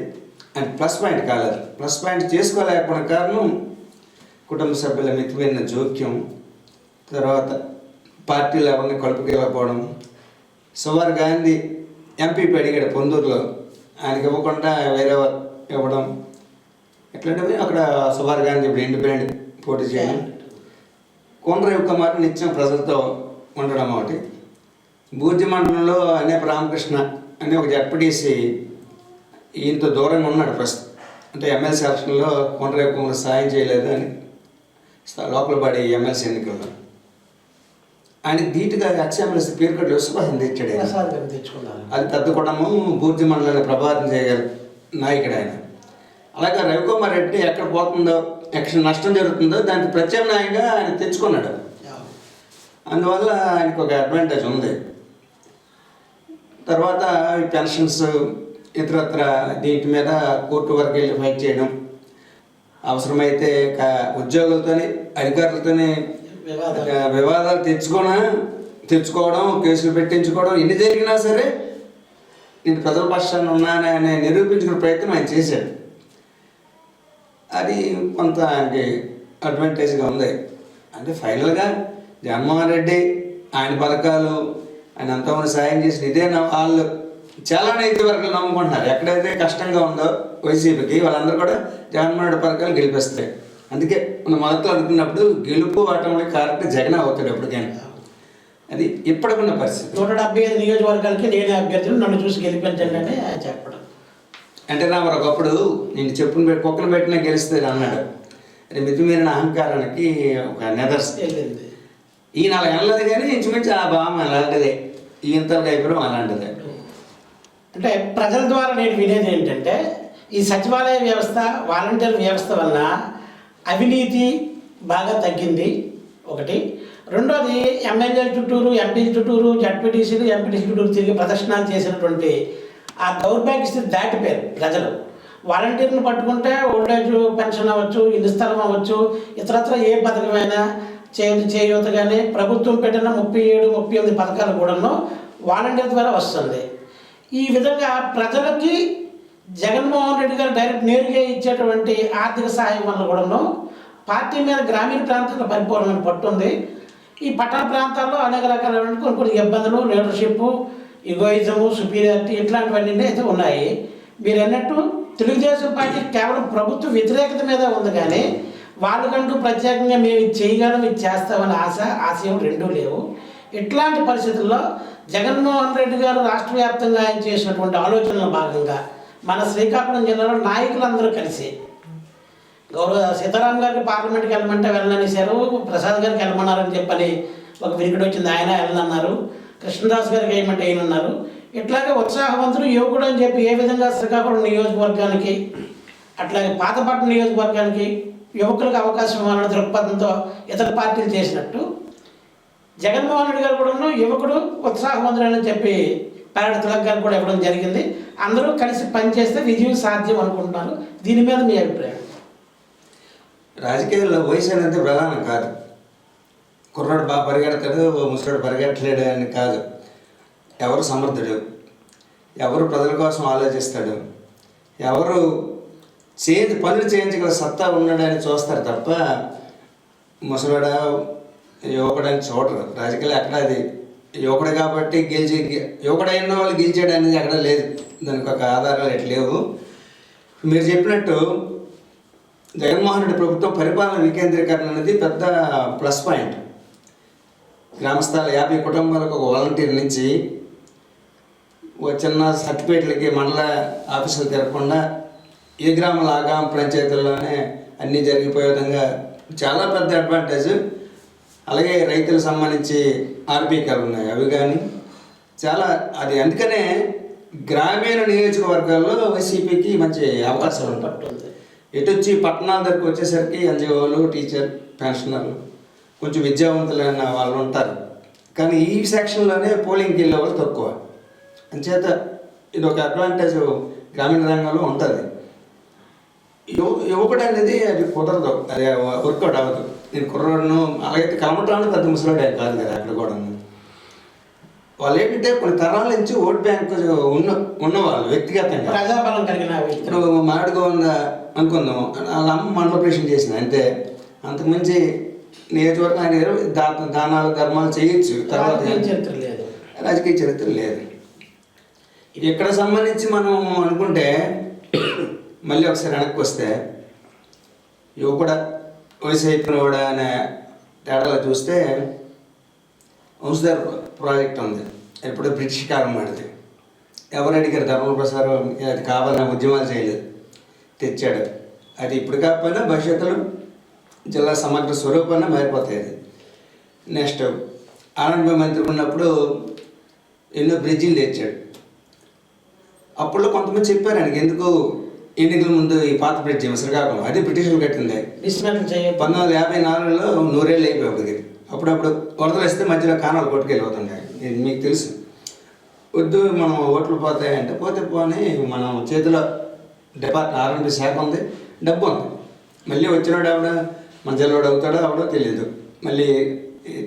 ఆయన ప్లస్ పాయింట్ కాలేదు. ప్లస్ పాయింట్ చేసుకోలేకపోయిన కారణం కుటుంబ సభ్యుల మితిపోయిన జోక్యం, తర్వాత పార్టీలు ఎవరిని కలుపుకెళ్ళకపోవడం, సుమారు గాంధీ ఎంపీపీ అడిగాడు పొందూరులో, ఆయనకి ఇవ్వకుండా వేరే వారు ఇవ్వడం, ఎట్లాంటివి అక్కడ సుమారు గాంధీ ఇప్పుడు ఇండిపెండెంట్ పోటీ చేయడం, కొండ్ర కుమార్ నిత్యం ప్రజలతో ఉండడం ఒకటి. బూర్జి మండలంలో అనేక రామకృష్ణ అనే ఒక జడ్పీటీసీ ఈయనతో దూరంగా ఉన్నాడు ప్రస్తుతం. అంటే ఎమ్మెల్సీ ఎలక్షన్లో కొండ్ర కుమార్ సాయం చేయలేదు అని లోపల పడి ఎమ్మెల్సీ ఎన్నికల్లో ఆయన ధీటుగా ఎక్స్ఎమ్మెల్సీ పేరు కట్టి విశ్వాసం తెచ్చాడు. అది పెద్ద కుటుంబం, బూర్జి మండలాన్ని ప్రభావితం చేయగల నాయకుడు ఆయన. అలాగే రవికుమార్ రెడ్డి ఎక్కడ పోతుందో, ఎక్కడ నష్టం జరుగుతుందో దానికి ప్రత్యామ్నాయంగా ఆయన తెచ్చుకున్నాడు. అందువల్ల ఆయనకు ఒక అడ్వాంటేజ్ ఉంది. తర్వాత ఈ పెన్షన్స్ ఇతరత్ర దీంట్ మీద కోర్టు వరకు వెళ్ళి ఫైట్ చేయడం, అవసరమైతే ఉద్యోగులతోని అధికారులతోని వివాదాలు తెచ్చుకోవడం, కేసులు పెట్టించుకోవడం, ఎన్ని జరిగినా సరే నేను ప్రజల పక్షాన్ని ఉన్నానని నిరూపించుకునే ప్రయత్నం ఆయన చేశాడు. అది కొంత ఆయనకి అడ్వాంటేజ్గా ఉంది. అంటే ఫైనల్గా జగన్మోహన్ రెడ్డి ఆయన పథకాలు ఆయన ఎంతోమంది సాయం చేసిన ఇదే వాళ్ళు చాలా నైతిక వర్గాలు నమ్ముకుంటున్నారు. ఎక్కడైతే కష్టంగా ఉందో వైసీపీకి వాళ్ళందరూ కూడా జగన్మోహన్ రెడ్డి పథకాలు గెలిపిస్తాయి. అందుకే మనం మొదట్లో అనుకున్నప్పుడు గెలుపు ఆటంలో కరెక్ట్ జగన్ అవుతాడు ఎప్పటికైనా. అది ఇప్పటికున్న పరిస్థితి. 175 నియోజకవర్గాలకి నేనే అభ్యర్థులు, నన్ను చూసి గెలిపించండి అని చెప్పడం. అంటే రామారావు ఒకప్పుడు నేను చెప్పును పెట్టి కుక్కను పెట్టినా గెలుస్తుంది అన్నాడు. అది మితిమీరిన అహంకారానికి ఒక నిదర్శనం. ఈ 4 ఏళ్ళది కానీ ఇంచుమించు ఆ భావం అలాంటిదే, ఈ ఇంతకు అయిపోవడం అలాంటిదే. అంటే ప్రజల ద్వారా నేను వినేది ఏంటంటే, ఈ సచివాలయ వ్యవస్థ, వాలంటీర్ వ్యవస్థ వలన అవినీతి బాగా తగ్గింది ఒకటి. రెండోది ఎమ్మెల్యేల చుట్టూరు, ఎంపీల చుట్టూరు, జడ్పీటీసీలు, ఎంపీటీసీ చుట్టూరు తిరిగి ప్రదర్శనలు చేసినటువంటి ఆ దౌర్భాగ్య స్థితి దాటిపోయారు ప్రజలు. వాలంటీర్ని పట్టుకుంటే ఓల్డేజ్ పెన్షన్ అవ్వచ్చు, ఇల్లు స్థలం అవ్వచ్చు, ఇతరత్ర ఏ పథకమైనా చేయూత కానీ ప్రభుత్వం పెట్టిన 37-38 పథకాలు కూడాను వాలంటీర్ ద్వారా వస్తుంది. ఈ విధంగా ప్రజలకి జగన్మోహన్ రెడ్డి గారు డైరెక్ట్ నేరుగా ఇచ్చేటువంటి ఆర్థిక సహాయం వల్ల కూడాను పార్టీ మీద గ్రామీణ ప్రాంతాల్లో పరిపూర్ణమైన పట్టు ఉంది. ఈ పట్టణ ప్రాంతాల్లో అనేక రకాలైన కొన్ని ఇబ్బందులు, లీడర్షిప్, ఈగోయిజము, సుపీరియారిటీ ఇట్లాంటివన్నీ అయితే ఉన్నాయి. మీరు అన్నట్టు తెలుగుదేశం పార్టీ కేవలం ప్రభుత్వ వ్యతిరేకత మీద ఉంది, కానీ వాళ్ళకంటూ ప్రత్యేకంగా మేము ఇది చేయగలం, ఇది చేస్తామని ఆశయం రెండూ లేవు. ఇట్లాంటి పరిస్థితుల్లో జగన్మోహన్ రెడ్డి గారు రాష్ట్ర వ్యాప్తంగా ఆయన చేసినటువంటి ఆలోచనల భాగంగా మన శ్రీకాకుళం జిల్లాలో నాయకులందరూ కలిసి గౌరవ సీతారాం గారికి పార్లమెంట్కి వెళ్ళమంటే వెళ్ళననేసారు, ప్రసాద్ గారికి వెళ్ళమన్నారని చెప్పని ఒక వినికిడి వచ్చింది, ఆయన వెళ్ళనన్నారు. కృష్ణదాస్ గారికి ఏమంటే అయినన్నారు. ఇట్లాగే ఉత్సాహవంతులు యువకుడు అని చెప్పి ఏ విధంగా శ్రీకాకుళం నియోజకవర్గానికి అట్లాగే పాతపట్నం నియోజకవర్గానికి యువకులకు అవకాశం ఇవ్వాలన్న దృక్పథంతో ఇతర పార్టీలు చేసినట్టు జగన్మోహన్ రెడ్డి గారు కూడా యువకుడు ఉత్సాహవంతుడని చెప్పి పేరడ తిలక్ గారు కూడా ఇవ్వడం జరిగింది. అందరూ కలిసి పనిచేస్తే విజయం సాధ్యం అనుకుంటున్నారు. దీని మీద మీ అభిప్రాయం? రాజకీయాల్లో వయసు అనేది ప్రధానం కాదు. కుర్రాడు బాగా పరిగెడతాడు, ముసలాడు పరిగెట్టలేడు అని కాదు. ఎవరు సమర్థుడు, ఎవరు ప్రజల కోసం ఆలోచిస్తాడు, ఎవరు పనులు చేయించగల సత్తా ఉన్నాడని చూస్తారు తప్ప ముసలాడ యువకుడని చూడరు. రాజకీయాలు ఎక్కడ అది యువకుడు కాబట్టి యువకుడైన వాళ్ళు గెలిచాడు అనేది ఎక్కడ లేదు. దానికి ఒక ఆధారాలు ఎట్లా లేవు. మీరు చెప్పినట్టు జగన్మోహన్ రెడ్డి ప్రభుత్వం పరిపాలన వికేంద్రీకరణ అనేది పెద్ద ప్లస్ పాయింట్. గ్రామస్థాయి 50 కుటుంబాలకు ఒక వాలంటీర్ నుంచి చిన్న సర్టిఫికేట్లకి మండల ఆఫీసులు తిరగకుండా ఏ గ్రామాల ఆ గ్రామ పంచాయతీల్లోనే అన్నీ జరిగిపోయే విధంగా చాలా పెద్ద అడ్వాంటేజ్. అలాగే రైతులకు సంబంధించి ఆర్బీకాలు ఉన్నాయి, అవి కానీ చాలా అది. అందుకనే గ్రామీణ నియోజకవర్గాల్లో వైసీపీకి మంచి అవకాశాలు ఉంటుంది. ఎటు వచ్చి పట్టణాల దగ్గరకు వచ్చేసరికి ఎన్జిఓలు, టీచర్, పెన్షనర్లు, కొంచెం విద్యావంతులైన వాళ్ళు ఉంటారు. కానీ ఈ సెక్షన్లోనే పోలింగ్కి వెళ్ళే వాళ్ళు తక్కువ. అంచేత ఇది ఒక అడ్వాంటేజ్ గ్రామీణ రంగంలో ఉంటుంది. యువకుడు అనేది అది కుదరదు, అది వర్కౌట్ అవ్వదు. నేను కుర్రాడును అలాగైతే కలమటాన్ని పెద్ద ముసలాడే కాదు కదా. అక్కడ కూడా వాళ్ళు ఏంటంటే కొన్ని తరాల నుంచి ఓట్ బ్యాంక్ ఉన్నవాళ్ళు వ్యక్తిగతంగా ప్రజాబలం కలిగిన ఇప్పుడు మాడుగా ఉందా అనుకుందాం, వాళ్ళ అమ్మ మండల ఆపరేషన్ చేసింది అంతే, అంతకుమించి నియోజకవర్గం ఆయన దానాలు ధర్మాలు చేయొచ్చు. తర్వాత చరిత్ర లేదు, రాజకీయ చరిత్ర లేదు. ఇక్కడ సంబంధించి మనం అనుకుంటే మళ్ళీ ఒకసారి వెనక్కి వస్తే యువకుడ వయసు అయిపోయినవాడ అనే తేడాలో చూస్తే వంశధార ప్రాజెక్ట్ ఉంది. ఎప్పుడో బ్రిటిష్ కాలం వాడిది. ఎవరు అడిగారు? ధర్మప్రసారం అది కావాలని ఉద్యమాలు చేయలేదు, తెచ్చాడు. అది ఇప్పుడు కాకపోయినా భవిష్యత్తులో జిల్లా సమగ్ర స్వరూపాన్ని మారిపోతాయి. అది నెక్స్ట్ ఆనంద్ మంత్రి ఉన్నప్పుడు ఎన్నో బ్రిడ్జిలు తెచ్చాడు. అప్పుడు కొంతమంది చెప్పారు ఆయనకి, ఎందుకు ఎన్నికల ముందు ఈ పాత బ్రిడ్జి శ్రీకాకుళం అది బ్రిటిషర్లు కట్టింది. 1954లో 100 ఏళ్ళు అయిపోయి ఒకటి. అప్పుడప్పుడు వరదలు వస్తే మధ్యలో కానాలు కొట్టుకెళ్ళిపోతుండే. ఇది మీకు తెలుసు. వద్దు మనం ఓట్లు పోతాయంటే పోతే పోని, మనం చేతిలో ఆర్ఎంపీ శాఖ ఉంది, డబ్బు ఉంది. మళ్ళీ వచ్చినాడు ఆవిడ మన జిల్లాడు అవుతాడో అవడో తెలియదు. మళ్ళీ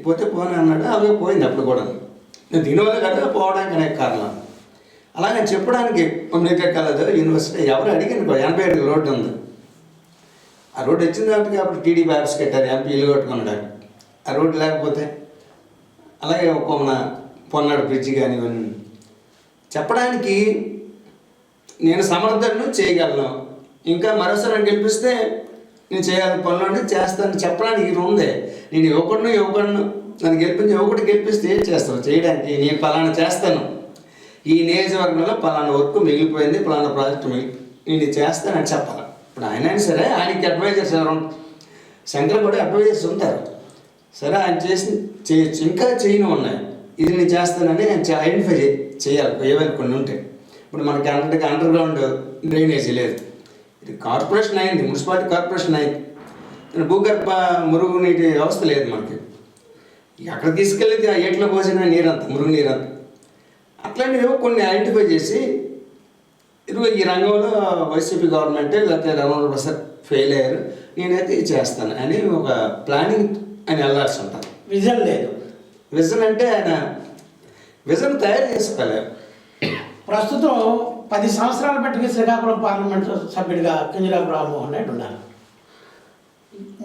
పోతే పోని అన్నాడు, అలాగే పోయింది. అప్పుడు కూడా దీనివల్ల కదా పోవడానికి అనేక కారణాలు. అలాగే చెప్పడానికి మెడికల్ కాలేజ్ యూనివర్సిటీ ఎవరు అడిగాను, 80 అడుగుల రోడ్డు ఉంది. ఆ రోడ్డు వచ్చిన కాబట్టి అప్పుడు టీడీపీ ఆఫీస్ కట్టారు, ఎంపీ ఇల్లు కట్టుకున్నాడు. ఆ రోడ్డు లేకపోతే అలాగే ఒక పొన్నాడు బ్రిడ్జి కానీ ఇవన్నీ చెప్పడానికి నేను సమర్థను, చేయగలను. ఇంకా మరోసారి గెలిపిస్తే నేను చేయాలి పనులు చేస్తాను చెప్పడానికి ఇది ఉందే. నేను యువకుడిను నన్ను గెలిపిస్తే ఏం చేస్తాను చేయడానికి? నేను పలానా చేస్తాను, ఈ నియోజకవర్గంలో పలానా వర్క్ మిగిలిపోయింది, పలానా ప్రాజెక్ట్ నేను చేస్తానని చెప్పాలి. ఇప్పుడు ఆయన సరే, ఆయనకి అడ్వైజర్స్ ఎవరు? శంకర్ కూడా అడ్వైజర్స్ ఉంటారు. సరే ఆయన చేయొచ్చు. ఇంకా చేయను ఉన్నాయి, ఇది నేను చేస్తానని ఆయన ఐడెంటిఫై చేయాలి. ఏవైనా కొన్ని ఉంటాయి. ఇప్పుడు మనకి అండర్ గ్రౌండ్ డ్రైనేజీ లేదు, ఇది కార్పొరేషన్ అయింది, మున్సిపాలిటీ కార్పొరేషన్ అయింది. భూగర్భ మురుగునీటి వ్యవస్థ లేదు మనకి. అక్కడ తీసుకెళ్ళి ఆ ఏట్లో పోసిన నీరంతా మురుగు నీరంతా. అట్లాంటివి కొన్ని ఐడెంటిఫై చేసి ఇదిగో ఈ రంగంలో వైసీపీ గవర్నమెంట్ లేకపోతే రమణ ప్రసాద్ ఫెయిల్ అయ్యారు, నేనైతే ఇది చేస్తాను అని ఒక ప్లానింగ్ అని వెళ్ళాల్సి ఉంటుంది. విజన్ లేదు. విజన్ అంటే ఆయన విజన్ తయారు చేసుకోలేరు. ప్రస్తుతం 10 సంవత్సరాలు బట్టి శ్రీకాకుళం పార్లమెంటు సభ్యుడిగా కింజరాపు రామ్మోహన్ రెడ్డి ఉన్నారు.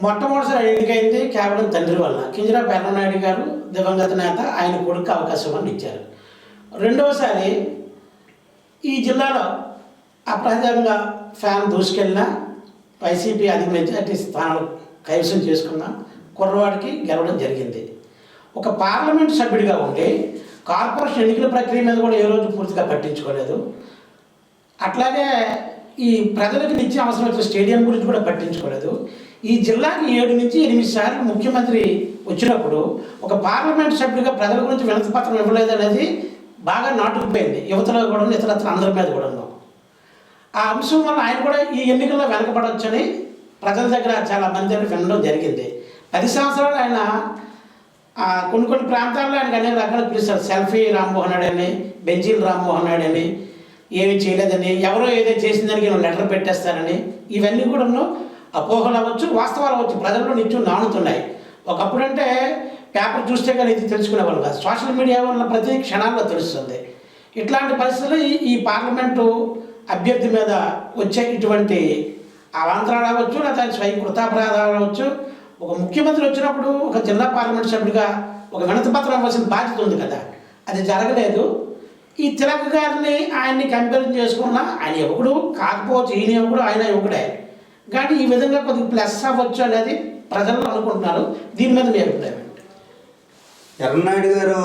మొట్టమొదటిసారి ఎన్నికైంది కేవలం తండ్రి వల్ల. కింజరాపు ఎర్రనాయుడు గారు దివంగత నేత, ఆయన కొడుకు అవకాశం అని ఇచ్చారు. రెండవసారి ఈ జిల్లాలో అప్రహజంగా ఫ్యాన్ దూసుకెళ్ళిన వైసీపీ అధిక మెజార్టీ స్థానాలు కైవసం చేసుకున్న కుర్రవాడికి గెలవడం జరిగింది. ఒక పార్లమెంట్ సభ్యుడిగా ఉండి కార్పొరేషన్ ఎన్నికల ప్రక్రియ మీద కూడా ఏ రోజు పూర్తిగా పట్టించుకోలేదు. అట్లాగే ఈ ప్రజలకు నిత్యం అవసరం వచ్చిన స్టేడియం గురించి కూడా పట్టించుకోలేదు. ఈ జిల్లాకి 7 నుంచి 8 సార్లు ముఖ్యమంత్రి వచ్చినప్పుడు ఒక పార్లమెంట్ సభ్యుడిగా ప్రజల గురించి వినతి పత్రం ఇవ్వలేదు అనేది బాగా నాటుకుపోయింది యువతలో కూడా, ఇతరత్ర అందరి మీద కూడా. ఆ అంశం వల్ల ఆయన కూడా ఈ ఎన్నికల్లో వెనకబడవచ్చని ప్రజల దగ్గర చాలా మంది వినడం జరిగింది. 10 సంవత్సరాలు ఆయన కొన్ని ప్రాంతాల్లో ఆయనకు అనేక రకాలు పిలుస్తారు. సెల్ఫీ రామ్మోహన్ నాయుడు అని, బెంజీల్ రామ్మోహన్ నాయుడు అని, ఏమీ చేయలేదని, ఎవరో ఏదో చేసిందని లెటర్ పెట్టేస్తారని, ఇవన్నీ కూడా అపోహలు అవ్వచ్చు, వాస్తవాలు అవ్వచ్చు, ప్రజల్లో నిత్యం నానుతున్నాయి. ఒకప్పుడంటే పేపర్ చూస్తే కానీ ఇది తెలుసుకునేవాళ్ళు కాదు. సోషల్ మీడియా వల్ల ప్రతి క్షణాల్లో తెలుస్తుంది. ఇట్లాంటి పరిస్థితుల్లో ఈ పార్లమెంటు అభ్యర్థి మీద వచ్చే ఇటువంటి అవాంతరాలు అవ్వచ్చు, లేదా స్వయం కృతాపరాధాలు అవ్వచ్చు. ఒక ముఖ్యమంత్రి వచ్చినప్పుడు ఒక జిల్లా పార్లమెంట్ సభ్యుడిగా ఒక వినతి పత్రం ఇవ్వాల్సిన బాధ్యత ఉంది కదా, అది జరగలేదు. ఈ తిలక్ గారిని ఆయన్ని కంపేర్ చేసుకున్నా ఆయన యువకుడు కాకపోవచ్చు, ఈయన యువకుడు ఆయన యువకుడే, కానీ ఈ విధంగా కొద్దిగా ప్లస్ అవ్వచ్చు అనేది ప్రజలు అనుకుంటున్నారు. దీని మీద మీ అభిప్రాయం ఏంటి? ఎర్రనాయుడు గారు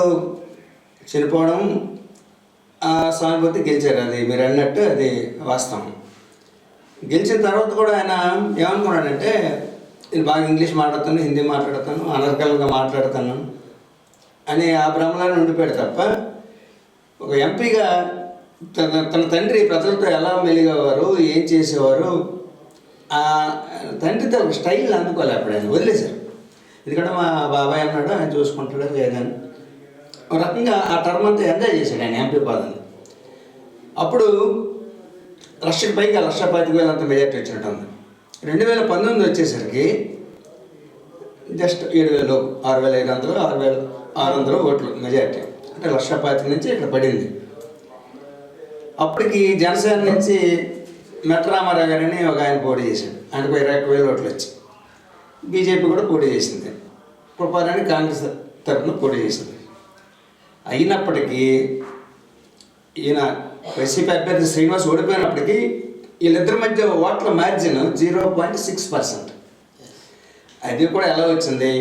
చనిపోవడం సానుభూతి గెలిచారు, అది మీరు అన్నట్టు అది వాస్తవం. గెలిచిన తర్వాత కూడా ఆయన ఏమనుకున్నాడంటే, నేను బాగా ఇంగ్లీష్ మాట్లాడతాను, హిందీ మాట్లాడతాను, అనర్గళంగా మాట్లాడతాను అని ఆ భ్రమలను ఉండిపోయాడు తప్ప, ఒక ఎంపీగా తన తండ్రి ప్రజలతో ఎలా మెలిగేవారు, ఏం చేసేవారు, ఆ తండ్రితో ఒక స్టైల్ అందుకోలే. అప్పుడు ఆయన వదిలేశారు. ఎందుకంటే మా బాబాయ్ అన్నాడు, ఆయన చూసుకుంటాడు లేదని ఒక రకంగా ఆ టర్మ్ అంతా ఎంజాయ్ చేశాడు ఆయన ఎంపీ పదవిని. అప్పుడు 1,00,000 పైగా 1,25,000 అంత మెజార్టీ వచ్చినట్టు ఉంది. 2019 వచ్చేసరికి జస్ట్ 7,000, 6,500, 6,600 ఓట్లు మెజార్టీ. అంటే 1,25,000 నుంచి ఇక్కడ పడింది. అప్పటికి జనసేన నుంచి మెట్రామారావు గారని ఒక ఆయన పోటీ చేశాడు. ఆయనకు 21,000 ఓట్లు వచ్చి బీజేపీ కూడా పోటీ చేసింది. కృపారాణి కాంగ్రెస్ తరఫున పోటీ చేసింది. అయినప్పటికీ ఈయన వైసీపీ అభ్యర్థి శ్రీనివాస్ ఓడిపోయినప్పటికీ వీళ్ళిద్దరి మధ్య ఓట్ల మార్జిన్ 0.6%. అది కూడా ఎలా వచ్చింది?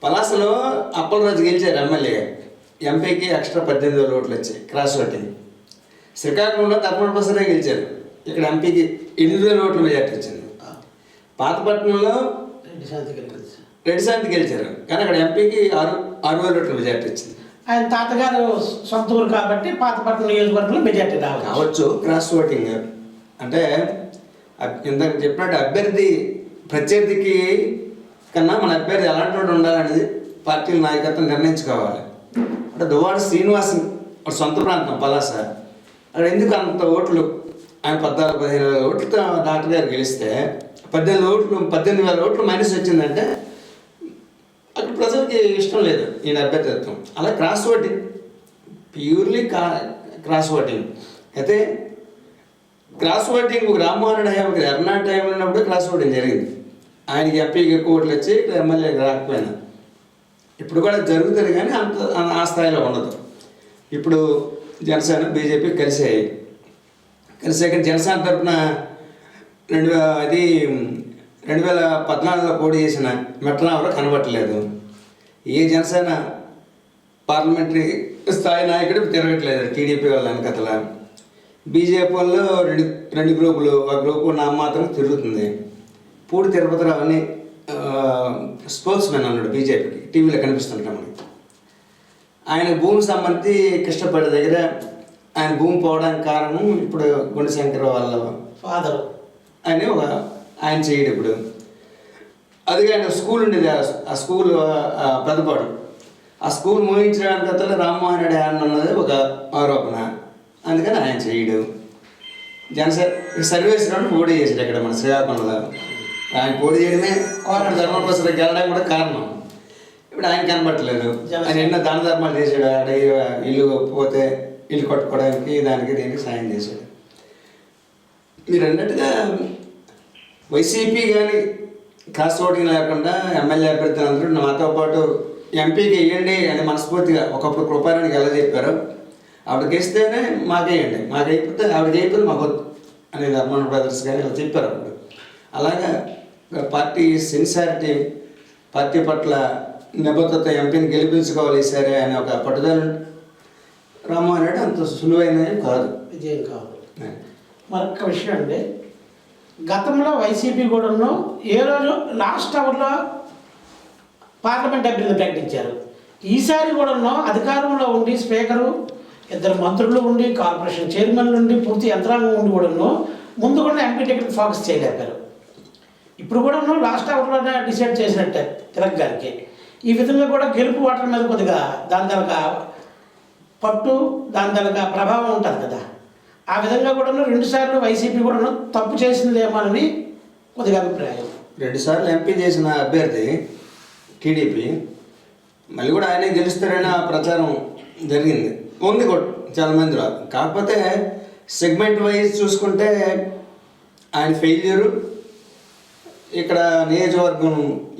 పలాసలో అప్పలరాజు గెలిచారు ఎమ్మెల్యే, ఎంపీకి ఎక్స్ట్రా 18,000 ఓట్లు వచ్చాయి క్రాస్ ఓటింగ్. శ్రీకాకుళంలో ధర్మవరం ప్రసాదే గెలిచారు, ఇక్కడ ఎంపీకి 8,000 ఓట్ల మెజార్టీ వచ్చింది. పాతపట్నంలో రెడ్డి శాంతి గెలిచారు, కానీ అక్కడ ఎంపీకి 6,000 ఓట్ల మెజార్టీ వచ్చింది. ఆయన తాతగారు సొంత ఊరు కాబట్టి పాతపట్నం నియోజకవర్గంలో మెజార్టీ కావచ్చు. క్రాస్ ఓటింగ్ అంటే ఇందాక చెప్పినట్టు అభ్యర్థి ప్రత్యర్థికి కన్నా మన అభ్యర్థి ఎలాంటి వాడు ఉండాలనేది పార్టీల నాయకత్వం నిర్ణయించుకోవాలి. అంటే దువ్వాడ శ్రీనివాస్ సొంత ప్రాంతం పలాస, అక్కడ ఎందుకు అంత ఓట్లు? ఆయన 14-15 ఓట్లతో డాక్టర్ గారు గెలిస్తే 18,000 ఓట్లు మైనస్ వచ్చిందంటే అక్కడ ప్రజలకి ఇష్టం లేదు ఈయన అభ్యర్థిత్వం. అలా cross voting, purely cross voting. అయితే క్రాస్ ఓటింగ్ రామ్మోహన్ రెడ్డి హయాంకి ఎర్నాటి టైం ఉన్నప్పుడు క్రాస్ ఓటింగ్ జరిగింది. ఆయనకి ఎంపీకి ఎక్కువ ఓట్లు వచ్చి ఇక్కడ ఎమ్మెల్యేకి రాకపోయినా. ఇప్పుడు కూడా జరుగుతుంది కానీ అంత ఆ స్థాయిలో ఉండదు. ఇప్పుడు జనసేన బీజేపీ కలిసాయి. కలిసాక జనసేన తరఫున 2014లో పోటీ చేసిన మెట్ల ఎవరో కనబట్టలేదు. ఏ జనసేన పార్లమెంటరీ స్థాయి నాయకుడు తిరగట్లేదు టీడీపీ వాళ్ళ వెనకతల. బీజేపీ వాళ్ళు రెండు గ్రూపులు, ఒక గ్రూపు నా మాత్రం తిరుగుతుంది. పూడి తిరుపతిరావు అని స్పోక్స్ మ్యాన్ అన్నాడు బీజేపీకి, టీవీలో కనిపిస్తుంటాం మనకి. ఆయన భూమి సంబంధించి కృష్ణపేట దగ్గర ఆయన భూమి పోవడానికి కారణం ఇప్పుడు గుణశంకర్ వాళ్ళ ఫాదర్ అని ఆయన చేయడు. ఇప్పుడు అది ఆయన స్కూల్ ఉండేది, ఆ స్కూల్ పెద్దపాడు, ఆ స్కూల్ మోయించడానికి అతను రామ్మోహన్ రెడ్డి ఆయన ఉన్నది ఒక ఆరోపణ. అందుకని ఆయన చేయడు. సర్వేశ్వరుడు పోటీ చేశాడు ఇక్కడ మన శ్రీకాకుళంలో. ఆయన పోటీ చేయడమే ధర్మప్రసాద్ గెలడానికి కూడా కారణం. ఇప్పుడు ఆయన కనబట్టలేదు. ఆయన ఎన్నో దాన ధర్మాలు చేశాడు. అక్కడ ఇల్లు పోతే ఇల్లు కట్టుకోవడానికి దానికి దీనికి సాయం చేశాడు. మీరు అన్నట్టుగా వైసీపీ కానీ క్రాస్ ఓటింగ్ లేకుండా ఎమ్మెల్యే అభ్యర్థులు అందరూ మాతో పాటు ఎంపీకి వేయండి అని మనస్ఫూర్తిగా ఒకప్పుడు కృపారానికి ఎలా చెప్పారో ఆవిడకి వేస్తేనే మాకేయండి, మాకు అయిపోతే ఆవిడకి అయిపోతే మాకు అని ధర్మవరం బ్రదర్స్ కానీ ఇలా చెప్పారు అప్పుడు. అలాగా పార్టీ సిన్సియారిటీ, పార్టీ పట్ల నిబద్ధత, ఎంపీని గెలిపించుకోవాలి సరే అనే ఒక పట్టుదల రామ్మోహన్ రెడ్డి అంత సులువైనది కాదు, విజయం కాదు. మరొక విషయం అండి, గతంలో వైసీపీ కూడాను ఏ రోజు లాస్ట్ అవర్లో పార్లమెంట్ అభ్యర్థి ప్రకటించారు. ఈసారి కూడాను అధికారంలో ఉండి స్పీకరు, 2 మంత్రులు ఉండి, కార్పొరేషన్ చైర్మన్లు ఉండి, పూర్తి యంత్రాంగం ఉండి కూడాను ముందు కూడా ఎంపీ టికెట్ ఫోకస్ చేయలేపారు. ఇప్పుడు కూడాను లాస్ట్ అవర్లోనే డిసైడ్ చేసినట్టే తిలక్ గారికి. ఈ విధంగా కూడా గెలుపు ఓటర్ల మీద కొద్దిగా దాని తరగా పట్టు, దాని తరగా ప్రభావం ఉంటుంది కదా. ఆ విధంగా కూడాను 2 సార్లు వైసీపీ కూడాను తప్పు చేసిందేమోనని కొద్దిగా అభిప్రాయం. 2 సార్లు ఎంపీ చేసిన అభ్యర్థి టీడీపీ మళ్ళీ కూడా ఆయనే గెలుస్తారని ప్రచారం జరిగింది, ఉంది కూడా చాలామందిలో. కాకపోతే సెగ్మెంట్ వైజ్ చూసుకుంటే ఆయన ఫెయిల్యూరు ఇక్కడ నియోజకవర్గం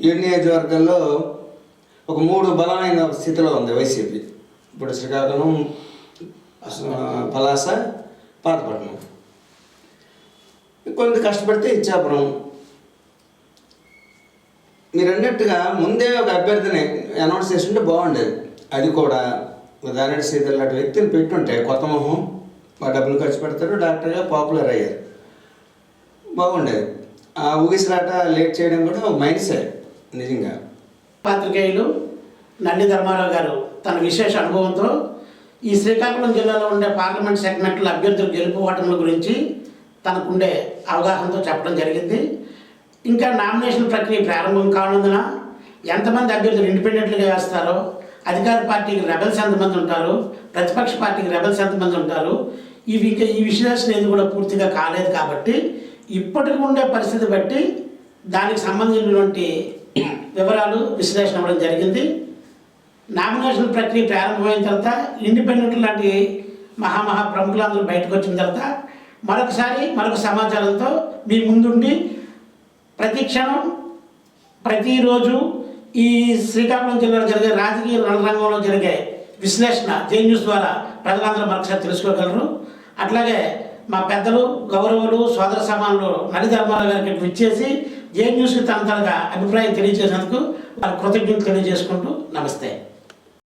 7 నియోజకవర్గాల్లో ఒక 3 బలమైన స్థితిలో ఉంది వైసీపీ. ఇప్పుడు శ్రీకాకుళం, పలాస, పాతపట్నం. కొంత కష్టపడితే ఇచ్చాపురం. మీరు అన్నట్టుగా ముందే ఒక అభ్యర్థిని అనౌన్స్ చేస్తుంటే బాగుండేది. అది కూడా దారెడ్డి సీతల్ లాంటి వ్యక్తిని పెట్టుంటే కొత్త మొహం, డబ్బులు ఖర్చు పెడతారు, డాక్టర్గా పాపులర్ అయ్యారు, బాగుండేది. ఆ ఊగిసలాట లేట్ చేయడం కూడా ఒక మైనసే నిజంగా. పాత్రికేయులు నండి ధర్మారావు గారు తన విశేష అనుభవంతో ఈ శ్రీకాకుళం జిల్లాలో ఉండే పార్లమెంట్ సెగ్మెంట్ల అభ్యర్థుల గెలుపు ఓటముల గురించి తనకుండే అవగాహనతో చెప్పడం జరిగింది. ఇంకా నామినేషన్ ప్రక్రియ ప్రారంభం కానుందున ఎంతమంది అభ్యర్థులు ఇండిపెండెంట్గా వేస్తారో, అధికార పార్టీకి రెబల్స్ ఎంతమంది ఉంటారు, ప్రతిపక్ష పార్టీకి రెబల్స్ ఎంతమంది ఉంటారు, ఈ విశ్లేషణ ఏది కూడా పూర్తిగా కాలేదు. కాబట్టి ఇప్పటికి ఉండే పరిస్థితి బట్టి దానికి సంబంధించినటువంటి వివరాలు విశ్లేషణ ఇవ్వడం జరిగింది. నామినేషన్ ప్రక్రియ ప్రారంభమైన తర్వాత ఇండిపెండెంట్ లాంటి మహా ప్రముఖులందరూ బయటకు వచ్చిన తర్వాత మరొక సమాచారంతో మీ ముందుండి ప్రతి క్షణం ప్రతిరోజు ఈ శ్రీకాకుళం జిల్లాలో జరిగే రాజకీయ రణరంగంలో జరిగే విశ్లేషణ జే న్యూస్ ద్వారా ప్రజలందరూ మరొకసారి తెలుసుకోగలరు. అట్లాగే మా పెద్దలు, గౌరవులు, సోదర సమానులు నడి ధర్మారావు గారికి విచ్చేసి జే న్యూస్కి తనగా అభిప్రాయం తెలియజేసినందుకు వాళ్ళ కృతజ్ఞతలు తెలియజేసుకుంటూ నమస్తే.